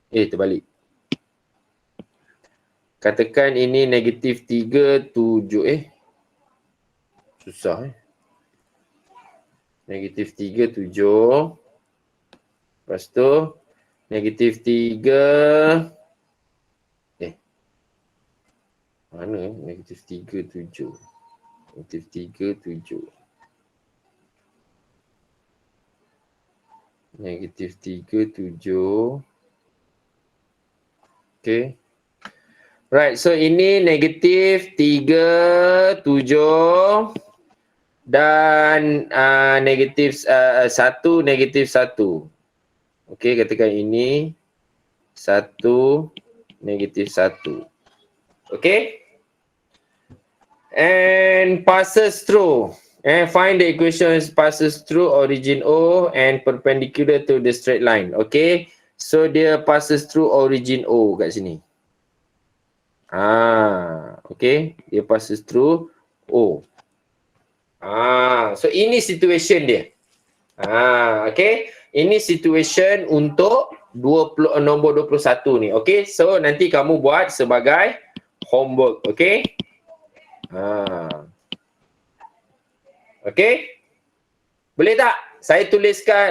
Terbalik. Katakan ini negatif 3, 7. Susah Negatif 3, 7. Lepas tu negatif 3. Mana negatif 3, 7. Negatif 3, 7. Negatif 3, 7. Okay. Right, so ini negatif 3, 7 dan negatif 1, negatif 1. Okay, katakan ini 1, negatif 1. Okay. And passes through. And find the equations passes through origin O and perpendicular to the straight line. Okay. So dia passes through origin O kat sini. Okay. Dia passes through O. So ini situation dia. Okay. Ini situation untuk nombor 21 ni. Okay. So nanti kamu buat sebagai homework. Okay. Okay. Boleh tak? Saya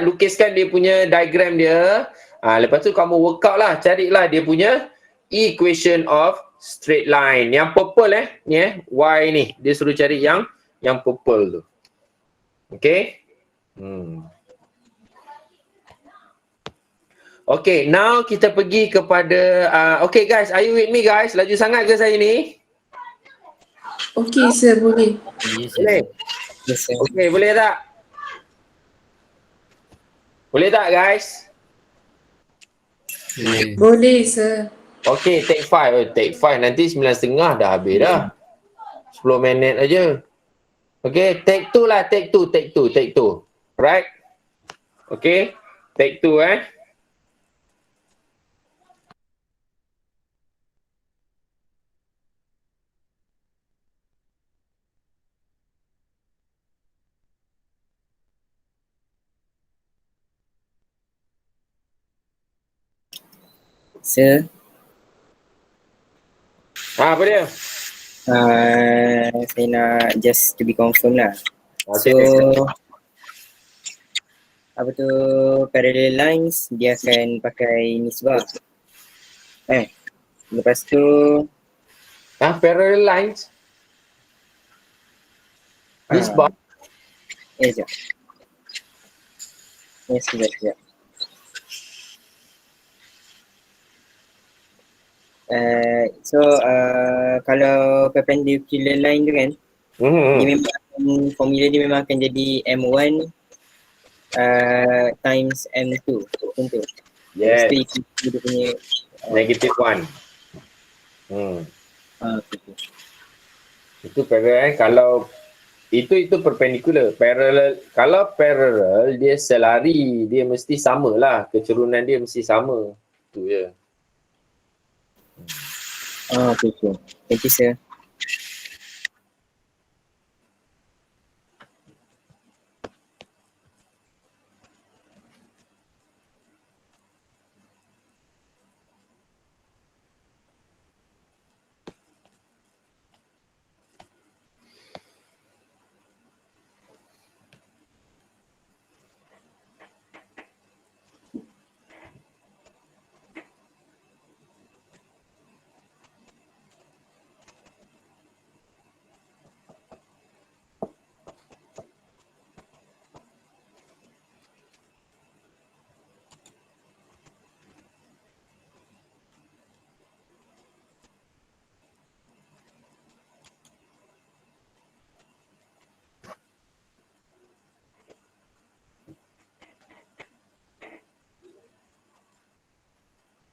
lukiskan dia punya diagram dia. Lepas tu kamu work out lah. Carilah dia punya equation of straight line. Yang purple ni Y ni. Dia suruh cari yang purple tu. Okay. Okay, now kita pergi kepada okay guys, are you with me guys? Laju sangat ke saya ni? Okay, sir, boleh. Boleh? Yes, sir. Okay, boleh tak? Boleh tak guys? Boleh, sir. Okay, take 5. Take 5 nanti 9.30 dah habis dah. 10 minit aja. Okay, take 2 lah. Take 2. Right? Okay, take 2 Sir, apa dia? saya nak just to be confirm lah. Okay. So, apa tu, parallel lines dia akan pakai nisbah. Lepas tu Parallel lines? Nisbah? sekejap. Sekejap. Kalau perpendicular line tu kan, dia memang formula dia memang akan jadi M1 times M2 tentu. Yes. Mesti ikut dia punya -1. okay. Itu parallel kalau itu perpendicular. Parallel, kalau parallel dia selari, dia mesti samalah, kecerunan dia mesti sama. Tu je. Okay. Thank you sir.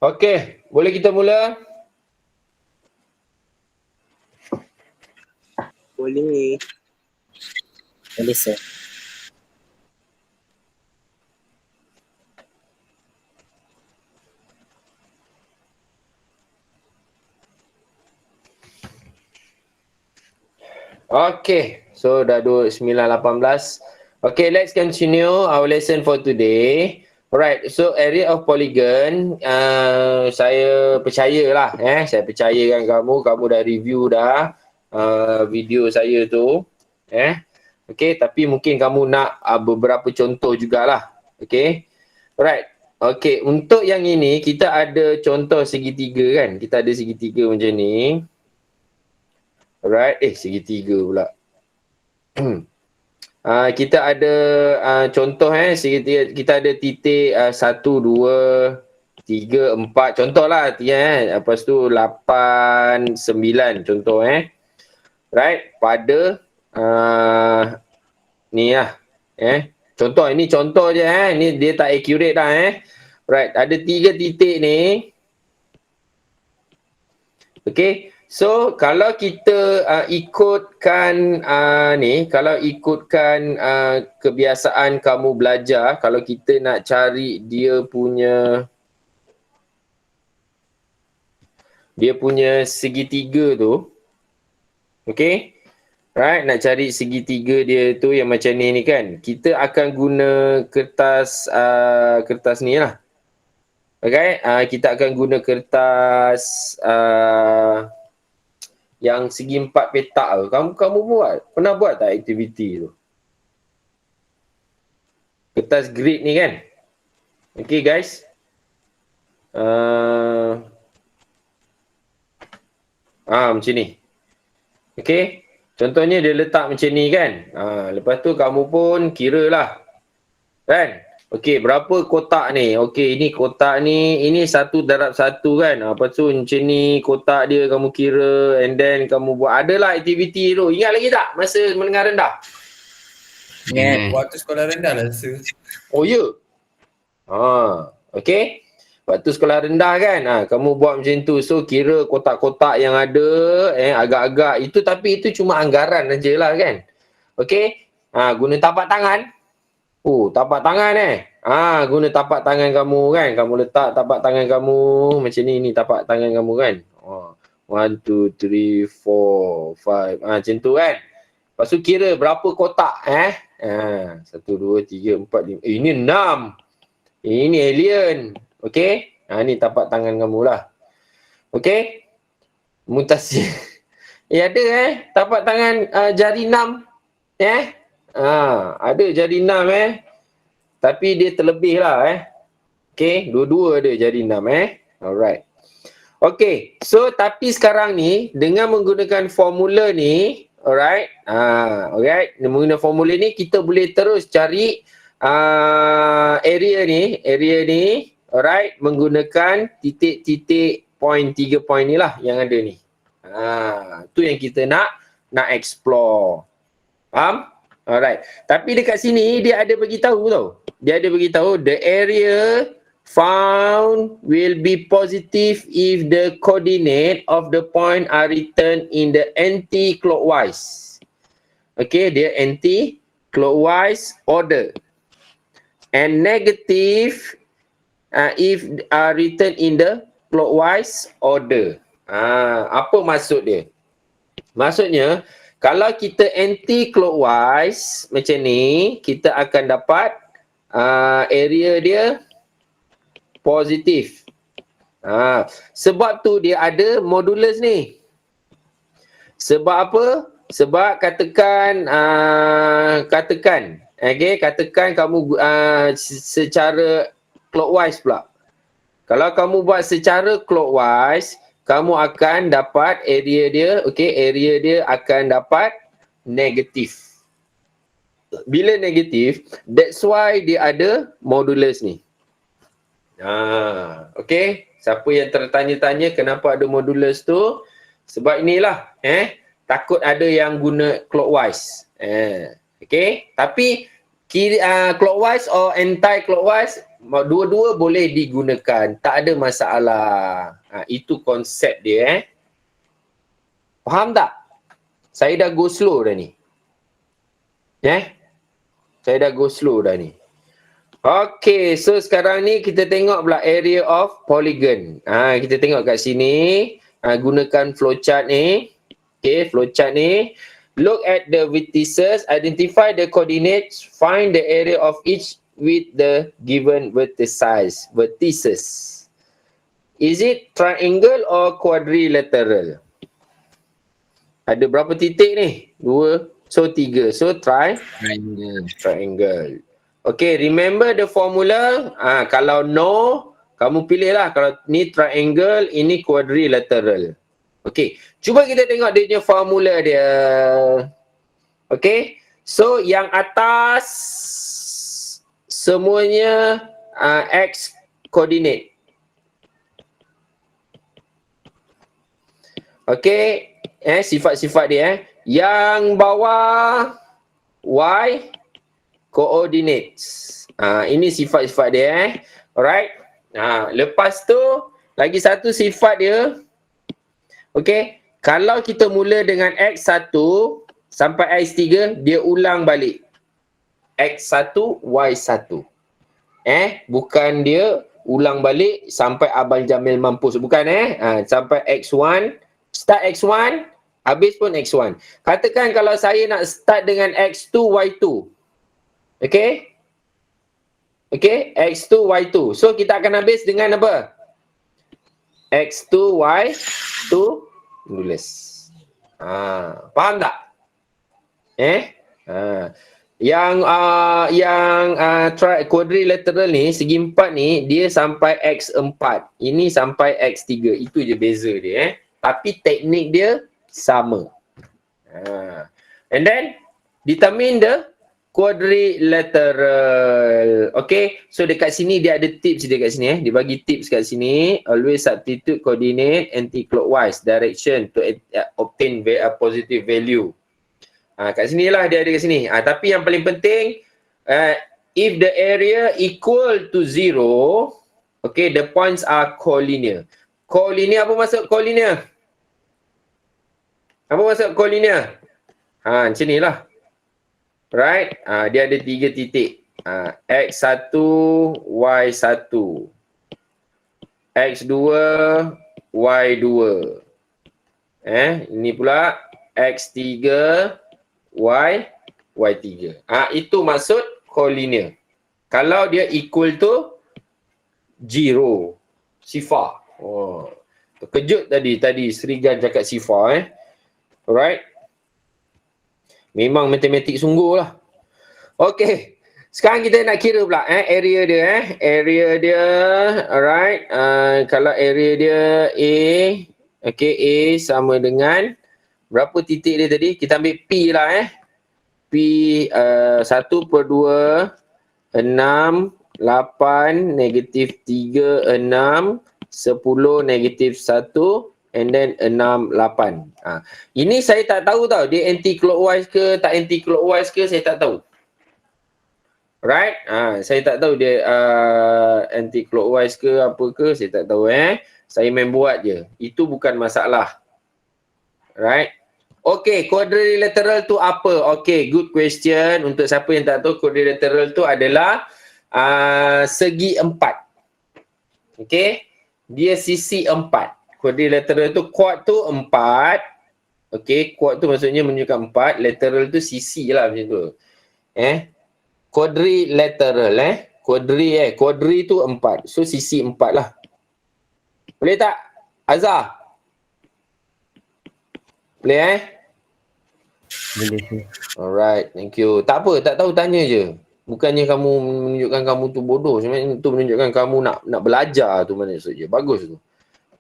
Okey, boleh kita mula? Boleh. Boleh sir. Okay, so dah 9:18. Okay, let's continue our lesson for today. Alright, so area of polygon, saya percayalah, saya percayakan kamu dah review dah video saya tu, Okay, tapi mungkin kamu nak beberapa contoh jugalah, okay. Alright, okay, untuk yang ini kita ada contoh segitiga kan, kita ada segitiga macam ni. Alright, segitiga pula. Kita ada contoh segitiga, kita ada titik 1, 2, 3, 4 contoh lah. Lepas tu 8, 9 contoh right, pada ni lah. Contoh, ini contoh je ni dia tak accurate dah Right, ada 3 titik ni. Okay. So, kalau kita ikutkan kalau ikutkan kebiasaan kamu belajar, kalau kita nak cari dia punya segitiga tu, okay? Right, nak cari segitiga dia tu yang macam ni kan, kita akan guna kertas ni lah. Okay, kita akan guna kertas yang segi 4 petak tu. Kamu pernah buat tak aktiviti tu? Kertas grid ni kan? Okay guys. Macam ni. Okay. Contohnya dia letak macam ni kan? Lepas tu kamu pun kira lah. Kan? Okay, berapa kotak ni? Okay, ini kotak ni, ini 1 darab 1 kan? Lepas tu macam ni kotak dia kamu kira, and then kamu buat. Adalah aktiviti tu. Ingat lagi tak masa menengah rendah? Ingat. Waktu sekolah rendah lah rasa. Oh ya? Okay. Waktu sekolah rendah kan? Kamu buat macam tu. So, kira kotak-kotak yang ada, agak-agak. Tapi itu cuma anggaran aja lah kan? Okay. Guna tapak tangan. Tapak tangan guna tapak tangan kamu kan. Kamu letak tapak tangan kamu macam ni tapak tangan kamu kan. 1, 2, 3, 4, 5. Macam tu kan. Lepas tu kira berapa kotak 1, 2, 3, 4, 5. Ini 6. Ini alien. Okay. Ni tapak tangan kamu lah. Okay. Mutasi. Ada tapak tangan jari 6. Ada jari 6 tapi dia terlebih lah Okay, dua-dua ada jari 6 Alright. Okay, so tapi sekarang ni dengan menggunakan formula ni, alright, alright, menggunakan formula ni kita boleh terus cari area ni, alright, menggunakan titik-titik point, 3 point ni lah yang ada ni. Tu yang kita nak explore. Faham? Alright. Tapi dekat sini dia ada bagi tahu tau. Dia ada bagi tahu the area found will be positive if the coordinate of the point are written in the anti-clockwise. Okay, dia anti-clockwise order. And negative if are written in the clockwise order. Apa maksud dia? Maksudnya, kalau kita anti-clockwise macam ni, kita akan dapat area dia positif. Sebab tu dia ada modulus ni. Sebab apa? Sebab katakan kamu secara clockwise pula. Kalau kamu buat secara clockwise, kamu akan dapat area dia, area dia akan dapat negatif. Bila negatif, that's why dia ada modulus ni. Siapa yang tertanya-tanya kenapa ada modulus tu? Sebab inilah, takut ada yang guna clockwise. Tapi clockwise or anti-clockwise, dua-dua boleh digunakan, tak ada masalah. Itu konsep dia. Faham tak? Saya dah go slow dah ni. Saya dah go slow dah ni. Okay, so sekarang ni kita tengok pula area of polygon. Kita tengok kat sini, gunakan flowchart ni. Flowchart ni. Look at the vertices, identify the coordinates, find the area of each with the given vertices. Is it triangle or quadrilateral? Ada berapa titik ni? 2, so 3. So triangle. Okay, remember the formula. Kalau no, kamu pilihlah. Kalau ni triangle, ini quadrilateral. Okay, cuba kita tengok dia punya formula dia. Okay, so yang atas semuanya x coordinate. Okay, sifat-sifat dia. Yang bawah y coordinates. Ini sifat-sifat dia. Alright. Lepas tu lagi satu sifat dia. Okay, kalau kita mula dengan x1 sampai x3, dia ulang balik. x1, y1. Bukan dia ulang balik sampai Abang Jamil mampus. Bukan sampai x1, start x1, habis pun x1. Katakan kalau saya nak start dengan x2, y2. Okay, x2, y2. So kita akan habis dengan apa? X2, Y2 tulis. Faham tak? Yang quadrilateral ni, segi empat ni, dia sampai X4. Ini sampai X3. Itu je beza dia. Tapi teknik dia sama. And then, determine the quadrilateral. Okay, so dekat sini dia ada tips dia kat sini. Dia bagi tips kat sini. Always substitute coordinate anti-clockwise direction to obtain a positive value. Kat sini lah dia ada kat sini. Tapi yang paling penting, if the area equal to 0, okay, the points are collinear. Collinear, apa maksud collinear? Apa maksud collinear? Macam ni lah. Right, dia ada 3 titik. X1, Y1. X2, Y2. Ini pula X3, Y3. Itu maksud collinear. Kalau dia equal to 0. Sifar. Terkejut tadi Srigan cakap sifar. Alright. Memang matematik sungguh lah. Okay. Sekarang kita nak kira pula area dia. Area dia. Alright. Kalau area dia A. Okay. A sama dengan berapa titik dia tadi? Kita ambil P lah P 1/2 6 8 -3 6 10 -1 and then 6 8. Ini saya tak tahu tau dia anti clockwise ke tak anti clockwise ke, saya tak tahu. Right? Saya tak tahu dia anti clockwise ke apa ke, saya tak tahu Saya main buat je. Itu bukan masalah. Right? Okay, quadrilateral tu apa? Okay, good question. Untuk siapa yang tak tahu, quadrilateral tu adalah segi empat. Okay? Dia sisi empat. Quadrilateral tu, quad tu empat. Okay, quad tu maksudnya menunjukkan empat. Lateral tu sisi lah macam tu. Quadrilateral quadri tu empat. So sisi empat lah. Boleh tak? Azhar? Boleh Boleh tu. Alright, thank you. Tak apa, tak tahu tanya je. Bukannya kamu menunjukkan kamu tu bodoh. Sebenarnya tu menunjukkan kamu nak belajar tu maksudnya. Bagus tu.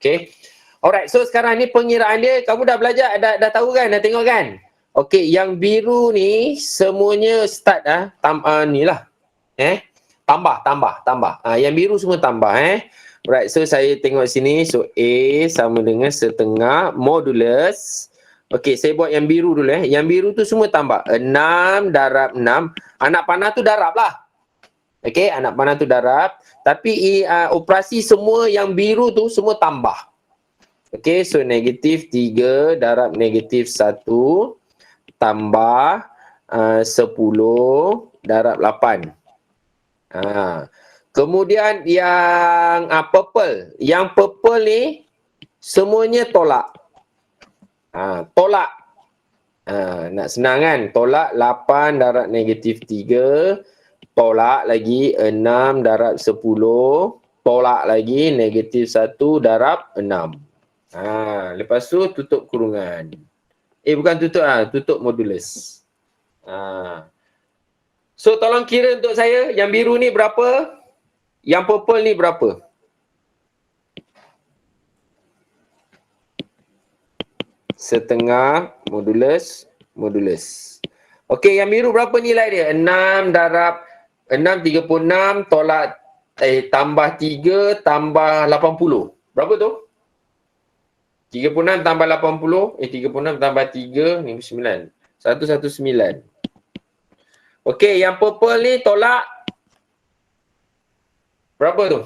Okay. Alright, so sekarang ni pengiraan dia, kamu dah belajar, dah tahu kan? Dah tengok kan? Okay, yang biru ni semuanya start ni lah. Tambah. Yang biru semua tambah Right, so saya tengok sini. So A sama dengan setengah modulus. Okay, saya buat yang biru dulu Yang biru tu semua tambah. 6 darab 6. Anak panah tu darab lah. Okay, anak panah tu darab. Tapi operasi semua yang biru tu semua tambah. Okay, so negatif 3 darab negatif 1 tambah 10 darab 8. Kemudian yang purple. Yang purple ni semuanya tolak. Tolak. Nak senang kan? Tolak 8 darab negatif 3. Tolak lagi 6 darab 10. Tolak lagi negatif 1 darab 6. Lepas tu tutup kurungan. Bukan tutup tutup modulus. So tolong kira untuk saya, yang biru ni berapa? Yang purple ni berapa? Setengah modulus. Okey, yang biru berapa nilai dia? 6 darab 6, 36 tolak tambah 3 tambah 80. Berapa tu? 36 tambah 80, 36 tambah 3, 9. 119. Okey, yang purple ni tolak berapa tu?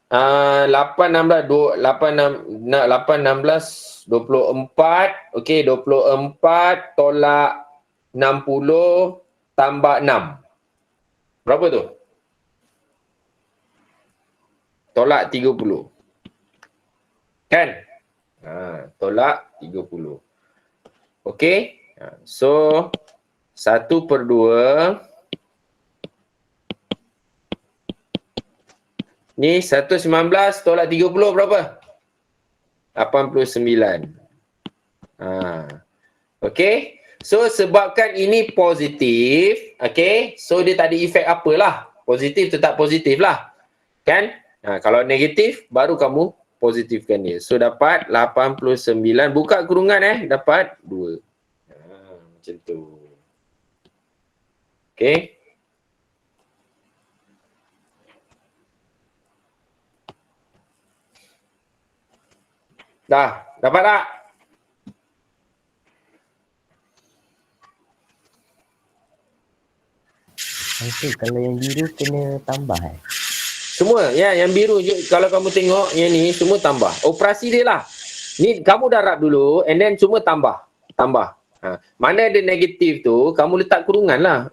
8, 16, 24. Okey, 24 tolak 60 tambah 6. Berapa tu? Tolak 30. Kan? Tolak 30. Okey. So 1/2 ni 119 tolak 30 berapa? 89. Okey. So sebabkan ini positif, okey. So dia tak ada efek apalah. Positif tetap positif lah. Kan? Kalau negatif baru kamu positifkan dia. So dapat 89. Buka kurungan dapat 2. Macam tu. Okey. Dah, dapat tak? Okay, kalau yang biru kena tambah Semua, yang biru je. Kalau kamu tengok yang ni semua tambah. Operasi dia lah. Ni kamu darab dulu and then semua tambah. Mana ada negatif tu, kamu letak kurungan lah.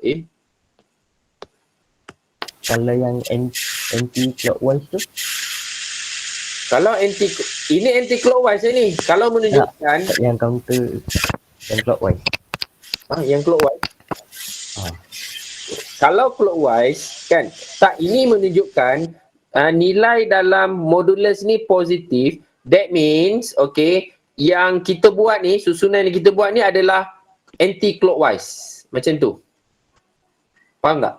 Kalau yang anti clockwise tu? Kalau ini anti clockwise ni. Kalau menunjukkan yang counter yang clockwise. Yang clockwise. Kalau clockwise kan, ini menunjukkan nilai dalam modulus ni positif. That means yang kita buat ni, susunan yang kita buat ni adalah anti clockwise. Macam tu. Faham tak?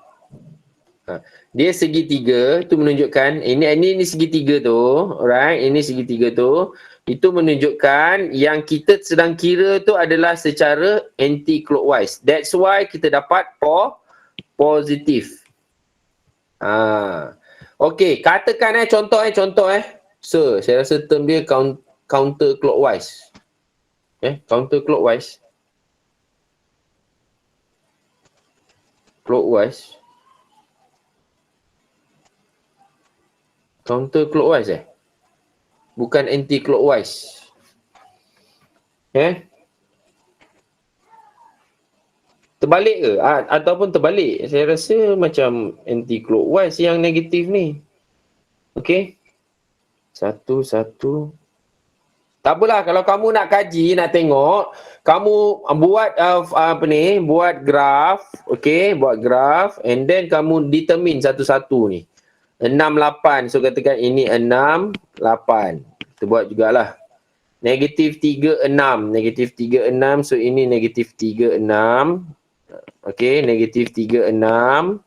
Dia segitiga tu menunjukkan ini segitiga tu, alright, ini segitiga tu, itu menunjukkan yang kita sedang kira tu adalah secara anti clockwise. That's why kita dapat positif. Okey, katakan contoh. So, saya rasa term dia counter clockwise. Counter clockwise. clockwise. Counter clockwise bukan anti clockwise. Terbalik ke? Ataupun terbalik. Saya rasa macam anti clockwise yang negatif ni. Okey. Satu. Tak apalah, kalau kamu nak kaji, nak tengok, kamu buat buat graf, okey, buat graf and then kamu determine satu-satu ni. 6, 8. So katakan ini 6, 8. Kita buat jugalah. Negatif 3, 6. Negatif 3, 6. So ini negatif 3, 6. Okay, negatif 3, 6.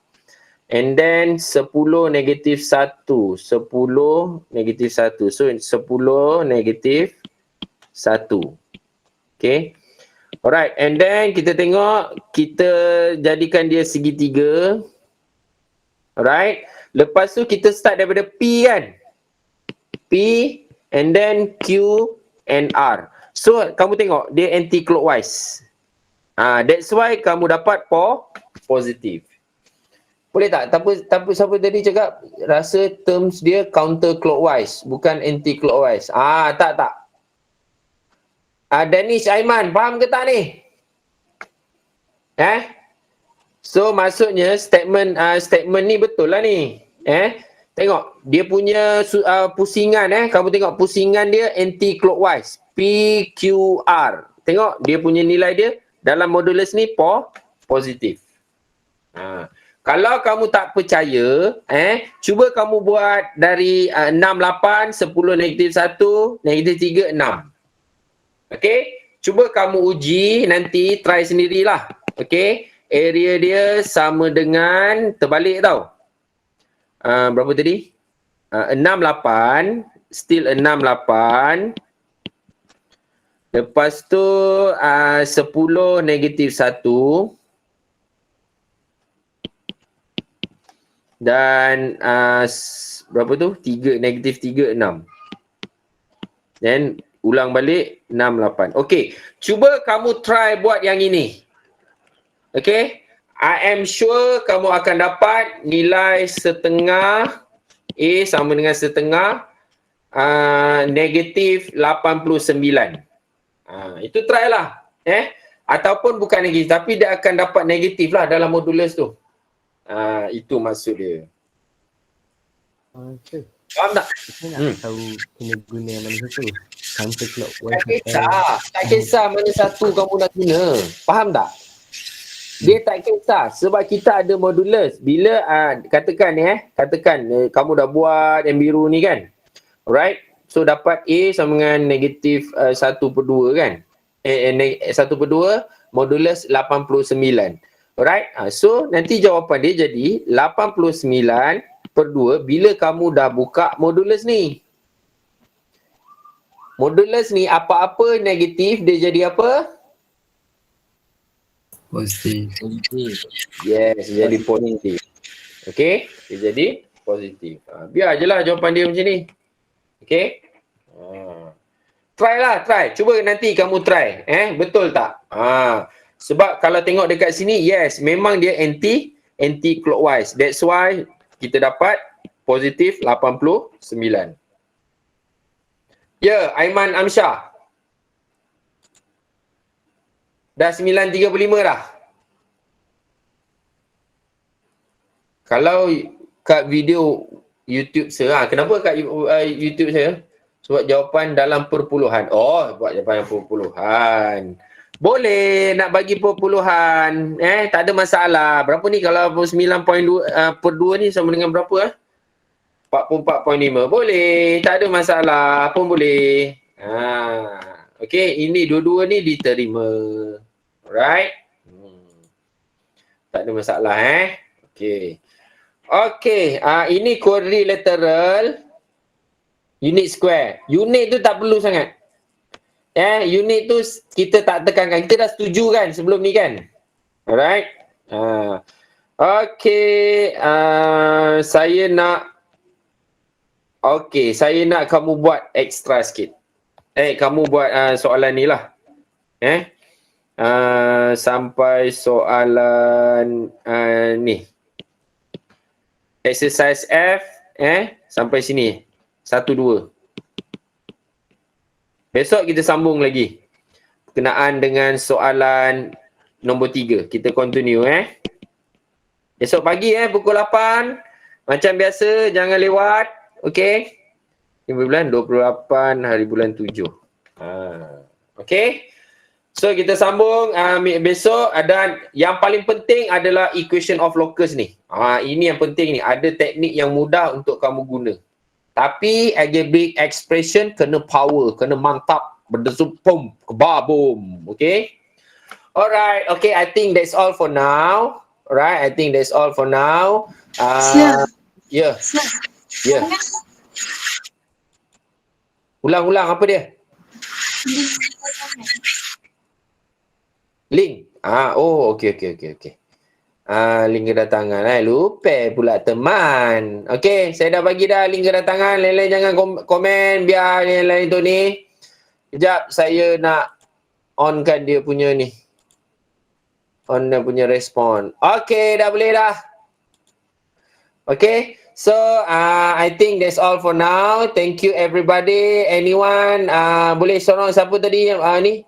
And then 10, negatif 1. 10, negatif 1. So 10, negatif 1. Okay. Alright, and then kita tengok, kita jadikan dia segitiga. Alright. Lepas tu kita start daripada P kan. P and then Q and R. So kamu tengok dia anti clockwise. That's why kamu dapat positif. Boleh tak? Tapi siapa tadi cakap rasa terms dia counter clockwise bukan anti clockwise. Tak. Danish Aiman, faham ke tak ni? So maksudnya statement ni betul lah ni. Tengok dia punya pusingan kamu tengok pusingan dia anti clockwise. PQR. Tengok dia punya nilai dia dalam modulus ni positif. Kalau kamu tak percaya, cuba kamu buat dari 6, 8, 10, negatif 1, negatif 3, 6. Okey? Cuba kamu uji, nanti try sendirilah. Okey? Area dia sama dengan, terbalik tau. Berapa tadi? 6, 8. Still 6, 8. Lepas tu 10, negatif 1. Dan berapa tu? 3, negatif 3, 6. Then ulang balik 6, 8. Okey, cuba kamu try buat yang ini. Okey, I am sure kamu akan dapat nilai setengah A sama dengan setengah negatif 89. Itu try lah. Ataupun bukan negatif, tapi dia akan dapat negatif lah dalam modulus tu. Itu maksud dia. Faham tak? Saya nak tahu kena guna yang mana satu. Counter clockwise. Tak kisah mana satu kamu nak guna. Faham tak? Dia tak kisah sebab kita ada modulus. Bila katakan kamu dah buat yang biru ni kan. Alright. So dapat A sama dengan negatif 1/2 kan. 1/2 modulus 89. Alright. So nanti jawapan dia jadi 89/2 bila kamu dah buka modulus ni. Modulus ni apa-apa negatif dia jadi apa? Positif. Yes, dia jadi positif. Okey, dia jadi positif. Biar je lah jawapan dia macam ni. Okey. Try. Cuba nanti kamu try. Betul tak? Sebab kalau tengok dekat sini, yes, memang dia anti clockwise. That's why kita dapat positif 89. Ya, Aiman Amsyah. Dah 9.35 dah. Kalau kat video YouTube saya, kenapa kat YouTube saya? Sebab jawapan dalam perpuluhan. Oh, buat jawapan perpuluhan. Boleh nak bagi perpuluhan. Tak ada masalah. Berapa ni kalau 9.2 ni sama dengan berapa? 44.5. Boleh. Tak ada masalah. Pun boleh. Okey, ini dua-dua ni diterima. Alright. Tak ada masalah Okey. Okey, ini quadrilateral unit square. Unit tu tak perlu sangat. Unit tu kita tak tekankan. Kita dah setuju kan sebelum ni kan? Alright. Okey, saya nak kamu buat extra sikit. Kamu buat soalan ni lah. sampai soalan ni. Exercise F sampai sini. 1, 2. Besok kita sambung lagi berkenaan dengan soalan nombor 3. Kita continue Esok pagi pukul 8. Macam biasa, jangan lewat. Okay? 28 hari bulan 7. Okay? So kita sambung besok. Dan yang paling penting adalah equation of locus ni. Ini yang penting ni. Ada teknik yang mudah untuk kamu guna. Tapi algebraic expression kena power, kena mantap, berdesup pum, kebabum. Okay? Alright, okay, I think that's all for now. Alright, I think that's all for now. Yeah. Ulang-ulang apa dia? Link. Okay. Link kedatangan. Lupa pula teman. Okay, saya dah bagi dah link kedatangan. Lain-lain jangan komen biar yang lain tu ni. Sekejap saya nak onkan dia punya ni. On dia punya respon. Okay, dah boleh dah. Okay, so I think that's all for now. Thank you everybody. Anyone boleh sorong siapa tadi ni?